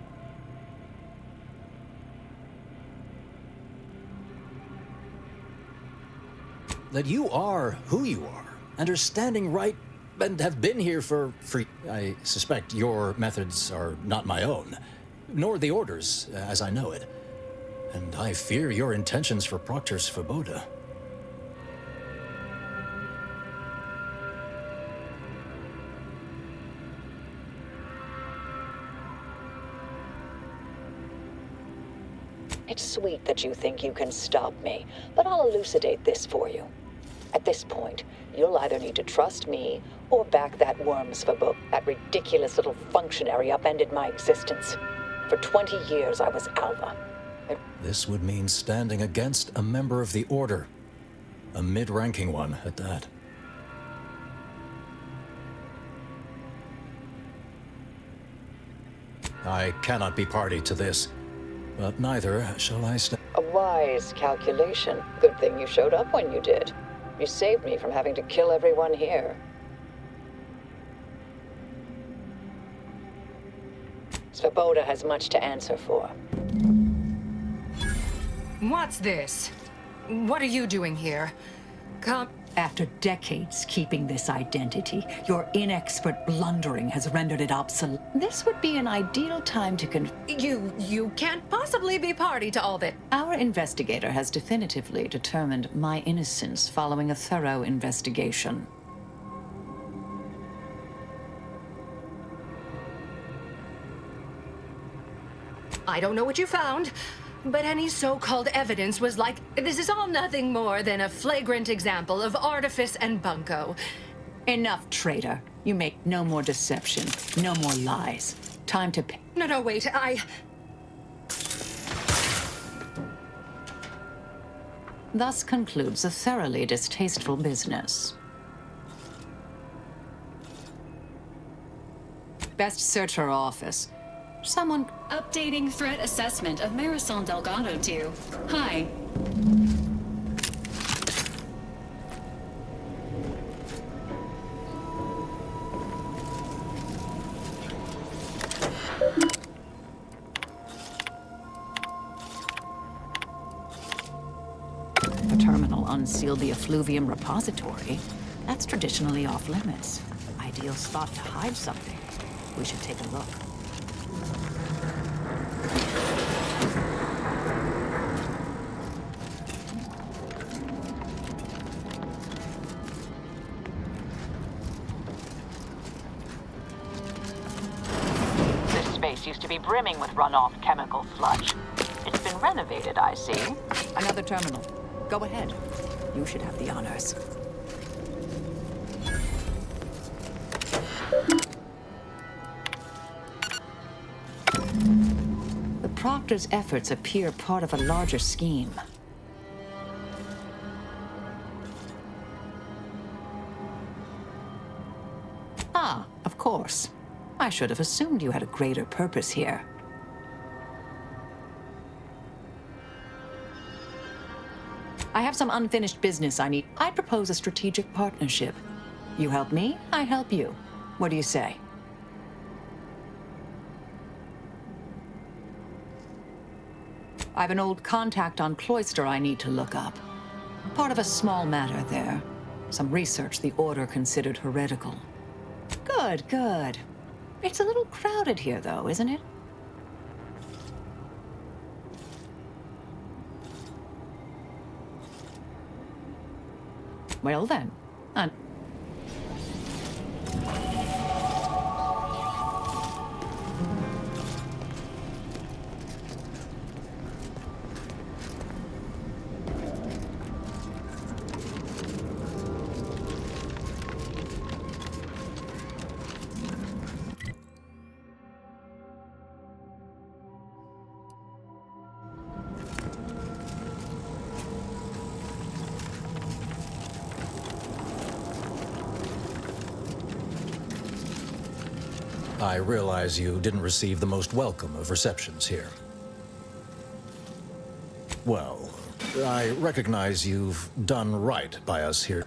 that you are who you are, and are standing right and have been here for free. I suspect your methods are not my own, nor the Order's, as I know it. And I fear your intentions for Proctor Svoboda. It's sweet that you think you can stop me, but I'll elucidate this for you. At this point, you'll either need to trust me or back that worm Svoboda. That ridiculous little functionary upended my existence. For 20 years, I was Alva. This would mean standing against a member of the Order. A mid-ranking one, at that. I cannot be party to this, but neither shall I stand. A wise calculation. Good thing you showed up when you did. You saved me from having to kill everyone here. Svoboda has much to answer for. What's this? What are you doing here? Come. After decades keeping this identity, your inexpert blundering has rendered it obsolete. This would be an ideal time to You can't possibly be party to all this. Our investigator has definitively determined my innocence following a thorough investigation. I don't know what you found, but any so-called evidence was like, this is all nothing more than a flagrant example of artifice and bunco. Enough, traitor. You make no more deception, no more lies. Time to pay. No, wait, Thus concludes a thoroughly distasteful business. Best search her office. Someone... Updating threat assessment of Marisol Delgado to... Hi. The terminal unsealed the effluvium repository. That's traditionally off limits. Ideal spot to hide something. We should take a look. This space used to be brimming with runoff chemical sludge. It's been renovated, I see. Another terminal. Go ahead. You should have the honors. The Proctor's efforts appear part of a larger scheme. Ah, of course. I should have assumed you had a greater purpose here. I have some unfinished business I need. I propose a strategic partnership. You help me, I help you. What do you say? I have an old contact on Cloister I need to look up. Part of a small matter there. Some research the Order considered heretical. Good, good. It's a little crowded here, though, isn't it? Well then, and I realize you didn't receive the most welcome of receptions here. Well, I recognize you've done right by us here.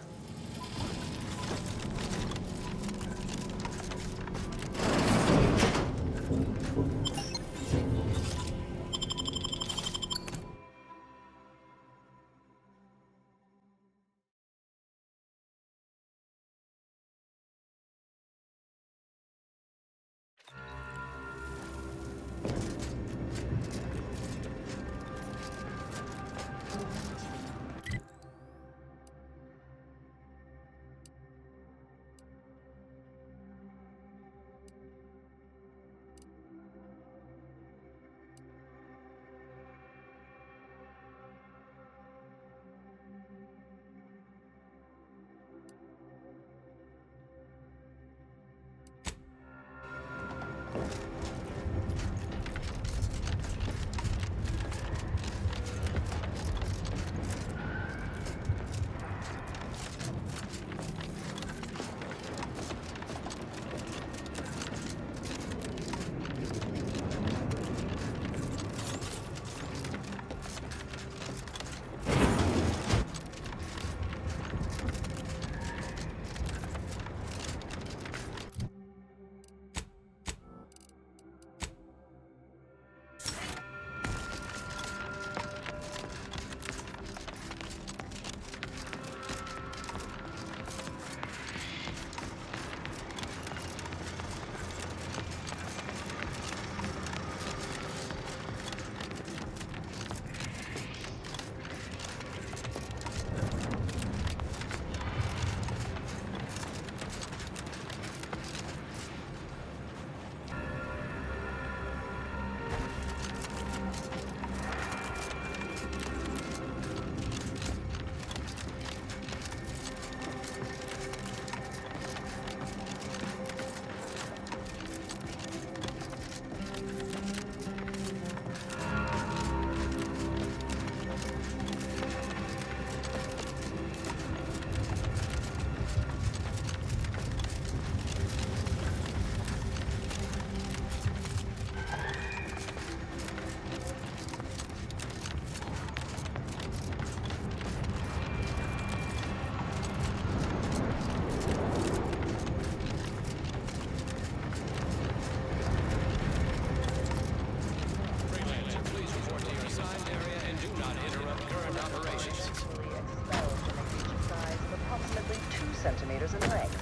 centimeters in length.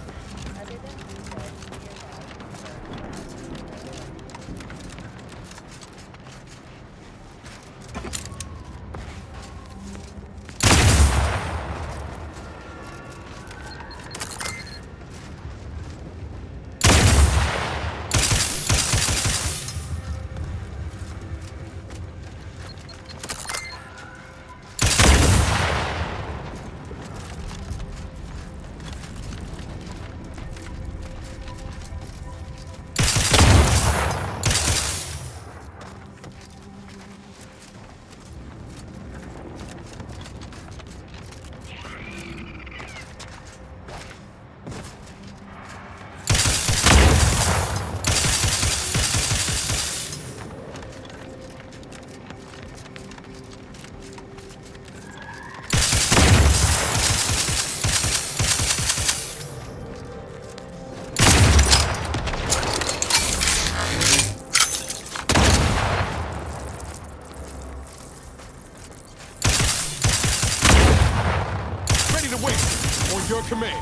Your command.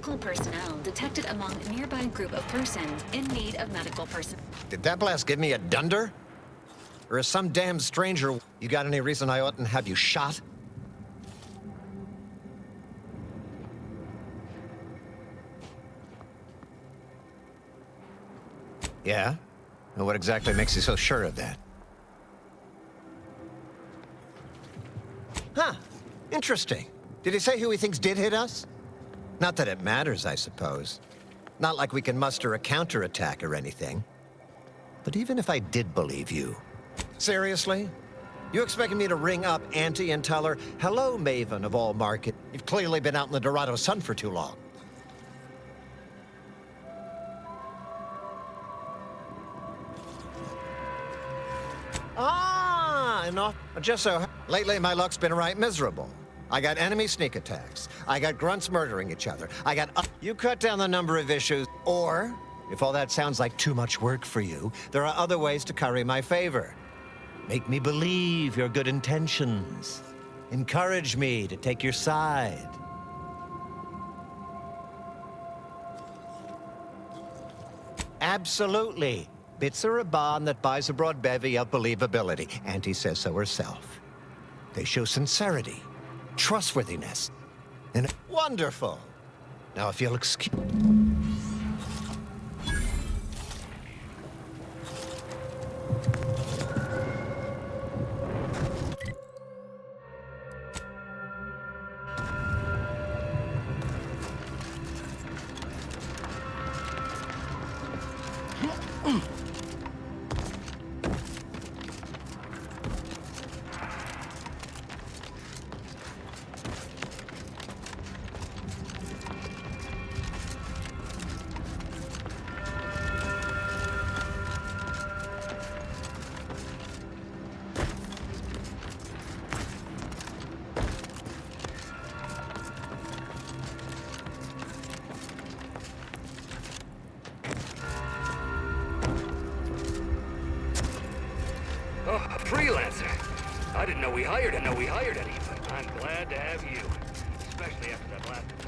medical personnel detected among a nearby group of persons in need of medical personnel. Did that blast give me a dunder? Or is some damn stranger... You got any reason I oughtn't have you shot? Yeah? And what exactly makes you so sure of that? Huh. Interesting. Did he say who he thinks did hit us? Not that it matters, I suppose. Not like we can muster a counterattack or anything. But even if I did believe you... Seriously? You expecting me to ring up Auntie and tell her, "Hello, Maven of all market. You've clearly been out in the Dorado sun for too long." No, just so... Lately, my luck's been right miserable. I got enemy sneak attacks. I got grunts murdering each other. I got... You cut down the number of issues, or, if all that sounds like too much work for you, there are other ways to curry my favor. Make me believe your good intentions. Encourage me to take your side. Absolutely. Bits are a bond that buys a broad bevy of believability. Auntie says so herself. They show sincerity, trustworthiness, and... Wonderful! Now, if you'll excuse... Oh, a freelancer. I didn't know we hired any, but I'm glad to have you. Especially after that last attack.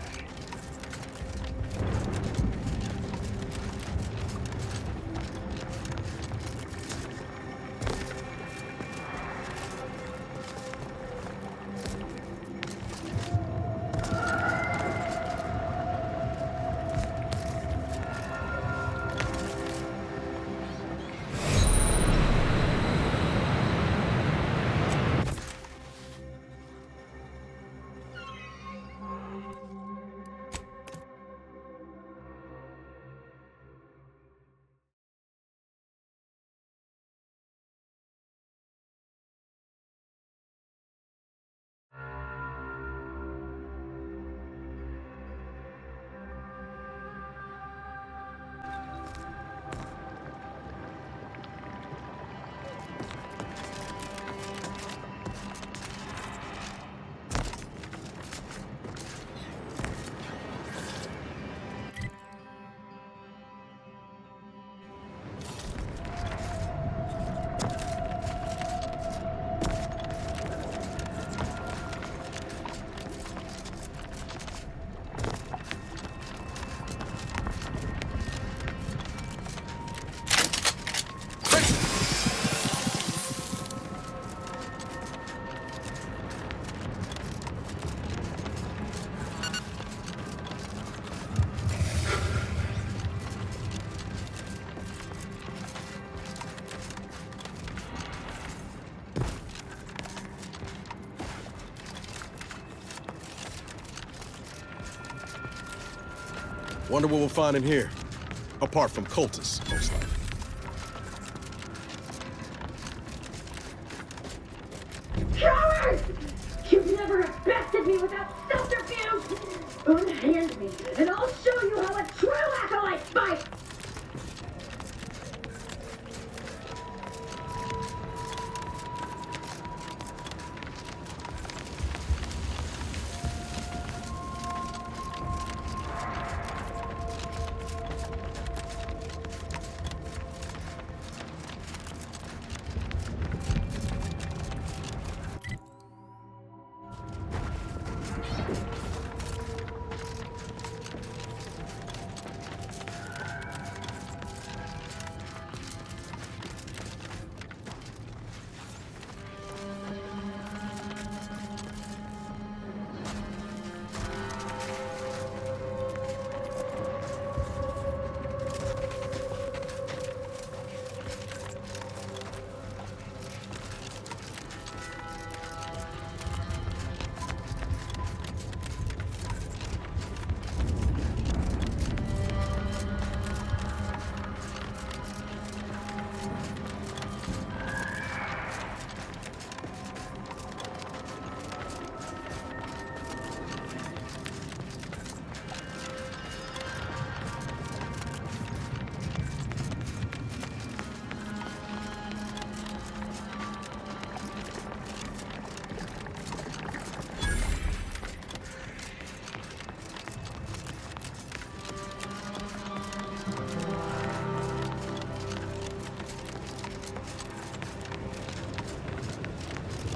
Wonder what we'll find in here. Apart from cultists, most likely. Coward! You've never bested me without subterfuge! Unhand me, and I'll show you how a true acolyte fights!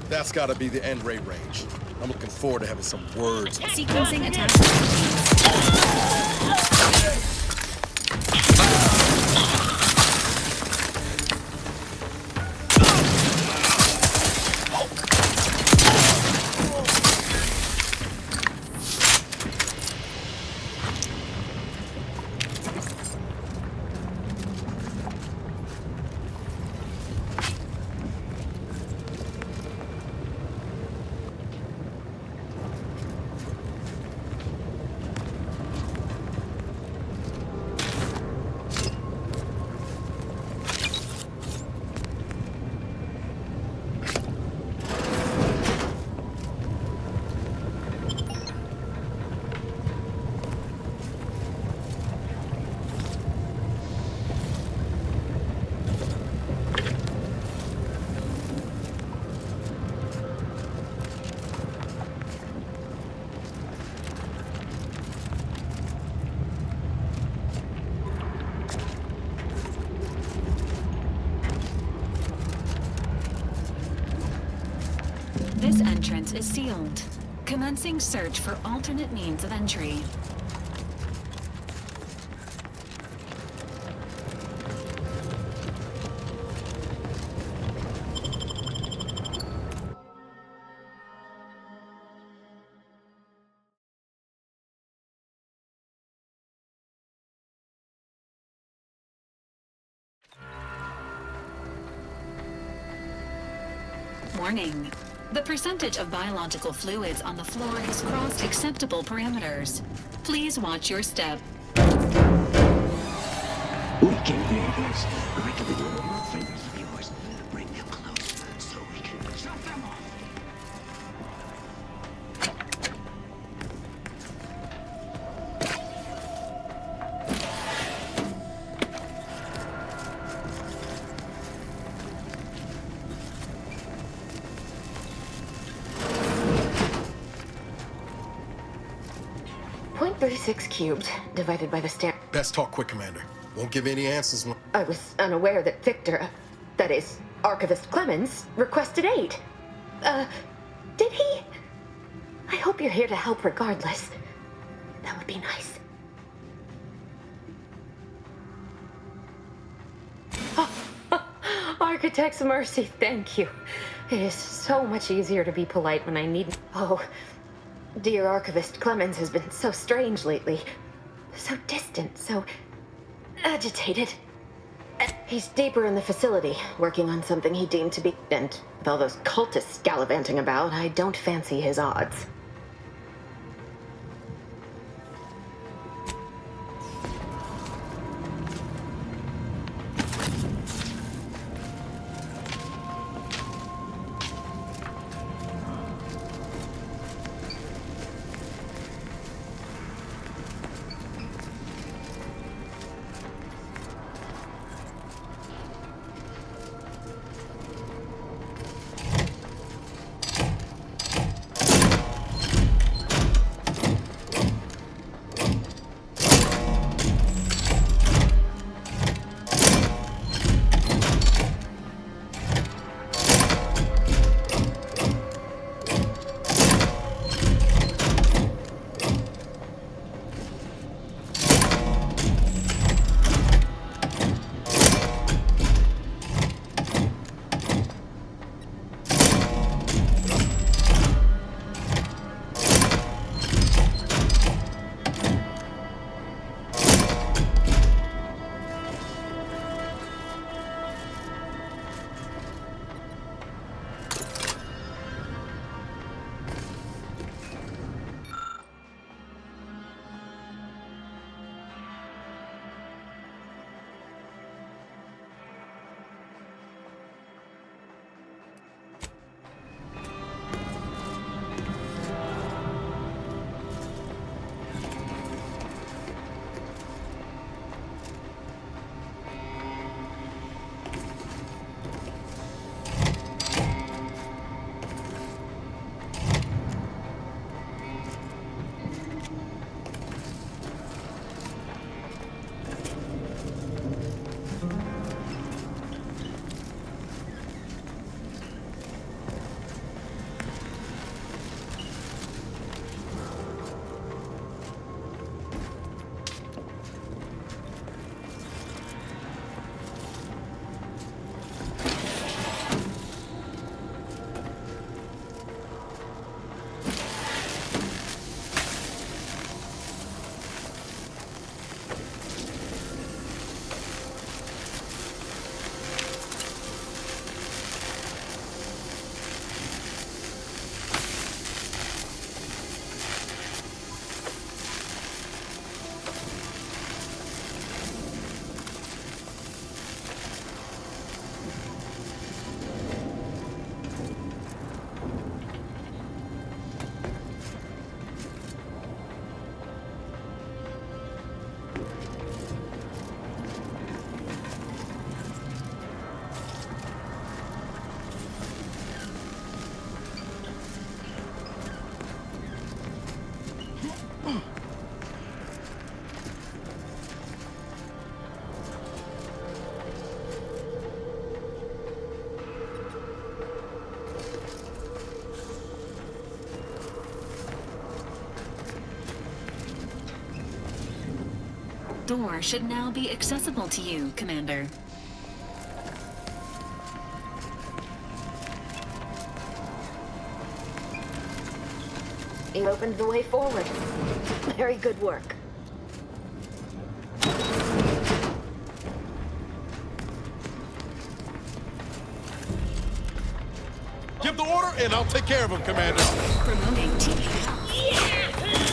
That's gotta be the N-ray range. I'm looking forward to having some words. Sequencing attack. This entrance is sealed. Commencing search for alternate means of entry. Warning. The percentage of biological fluids on the floor has crossed acceptable parameters. Please watch your step. We can do this. Break the door, your fingers of yours. Bring them close so we can chop them off. .36 cubed, divided by the standard. Best talk quick, Commander. Won't give any answers. I was unaware that Victor, that is, Archivist Clemens, requested aid. Did he? I hope you're here to help regardless. That would be nice. Architect's Mercy, thank you. It is so much easier to be polite when I need... Oh, dear Archivist Clemens has been so strange lately. So distant, so agitated. He's deeper in the facility, working on something he deemed to be... And with all those cultists gallivanting about, I don't fancy his odds. door should now be accessible to you, Commander. You opened the way forward. Very good work. Give the order, and I'll take care of him, Commander. Promoting team health. Please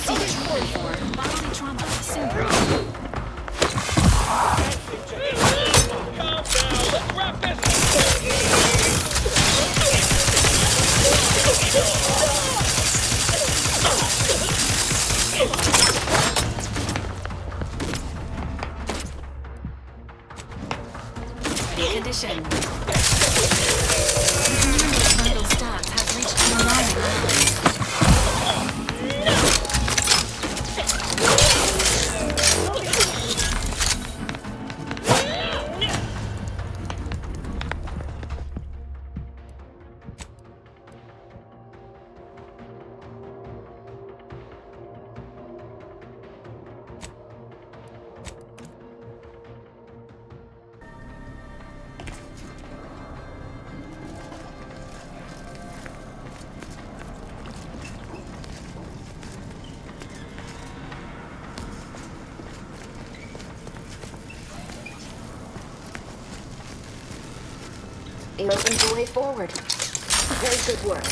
see trauma for bodily trauma syndrome. Calm down. Let's wrap this. Condition. Vital stats have reached alarming levels. You opened the way forward. Very good work.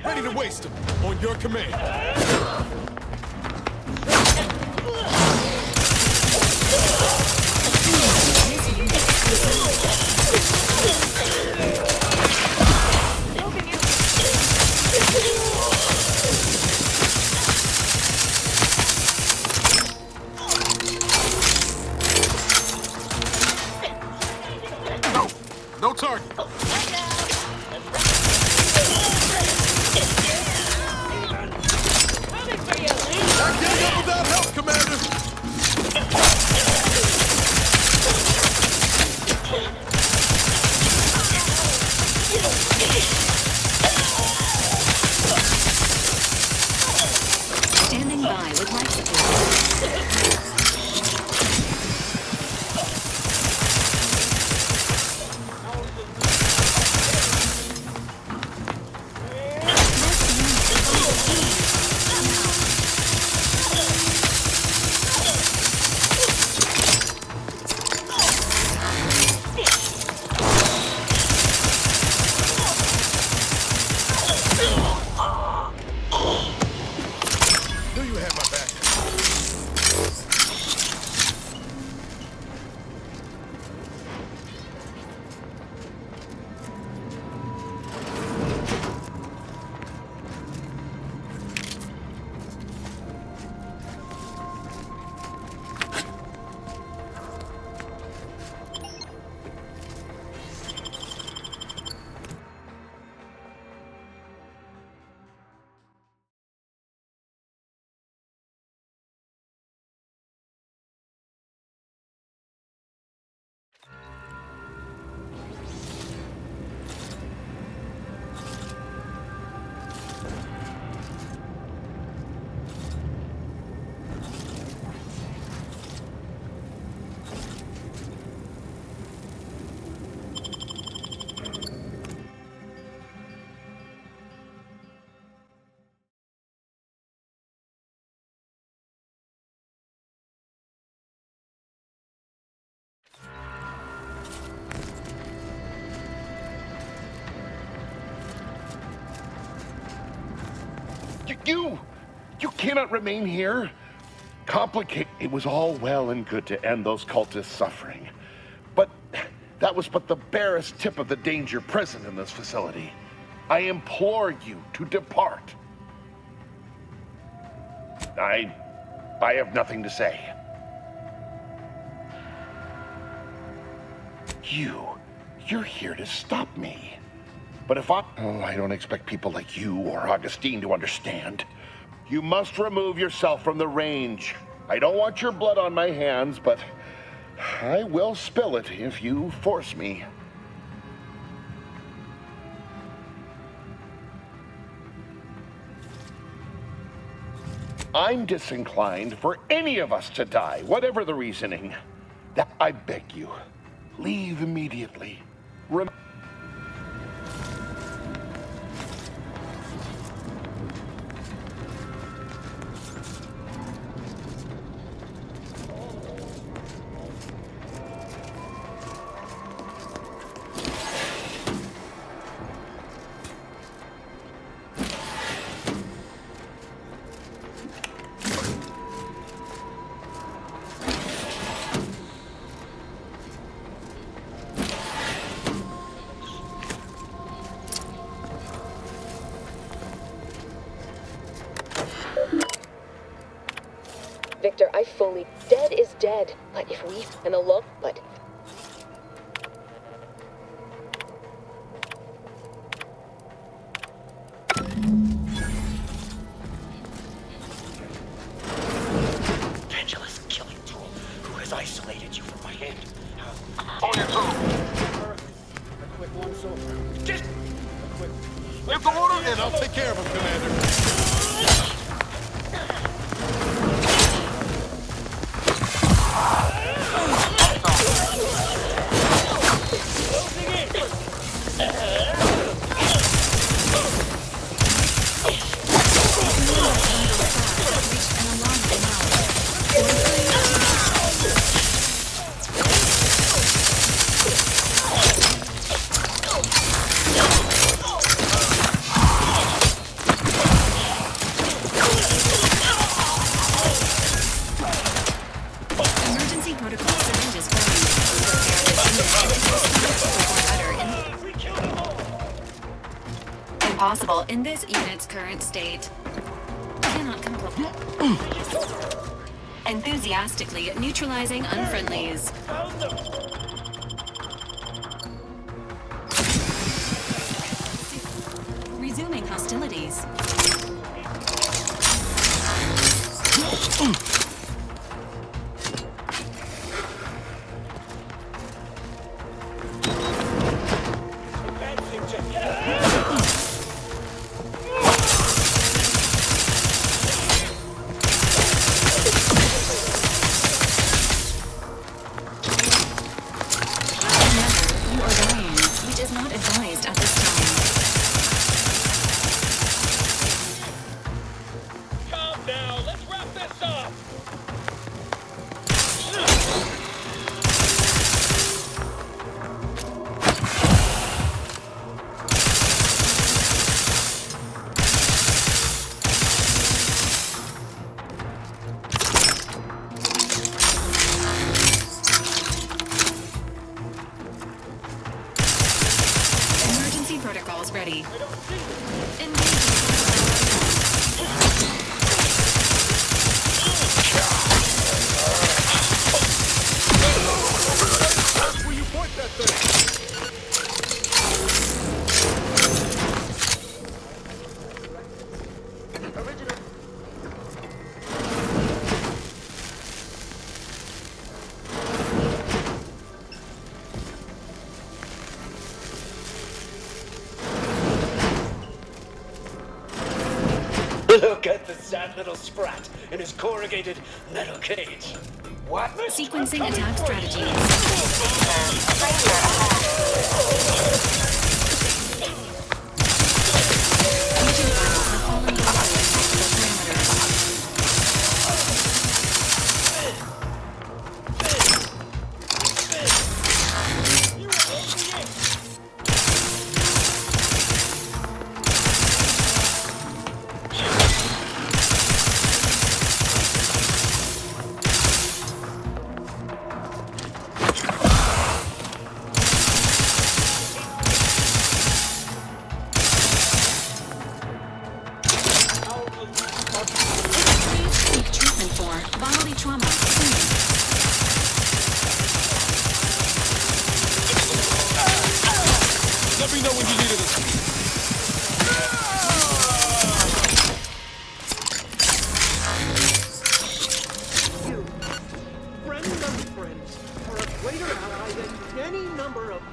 Ready to waste him. On your command. No target. I can't go without help, Commander. Standing by with life support. You cannot remain here. It was all well and good to end those cultists' suffering. But that was but the barest tip of the danger present in this facility. I implore you to depart. I have nothing to say. You're here to stop me. But if I don't expect people like you or Augustine to understand. You must remove yourself from the range. I don't want your blood on my hands, but I will spill it if you force me. I'm disinclined for any of us to die, whatever the reasoning. I beg you, leave immediately. Victor, I fully... Dead is dead. But if we... And alone... But... Vangelis killing tool who has isolated you from my hand. On your tool! A quick once over. Just... A quick... Give the order and I'll take care of him, Commander. Impossible in this unit's current state. Cannot complete. Enthusiastically neutralizing unfriendlies. Resuming hostilities. Protocols ready. Where you point that thing? Look at the sad little sprat in his corrugated metal cage. What? Sequencing attack strategies.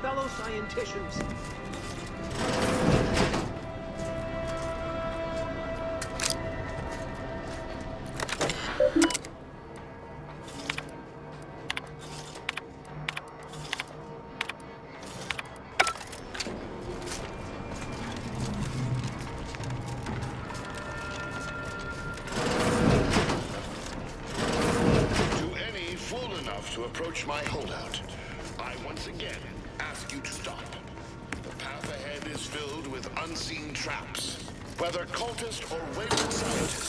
fellow scienticians. To approach my holdout, I once again ask you to stop. The path ahead is filled with unseen traps. Whether cultist or wayward scientist,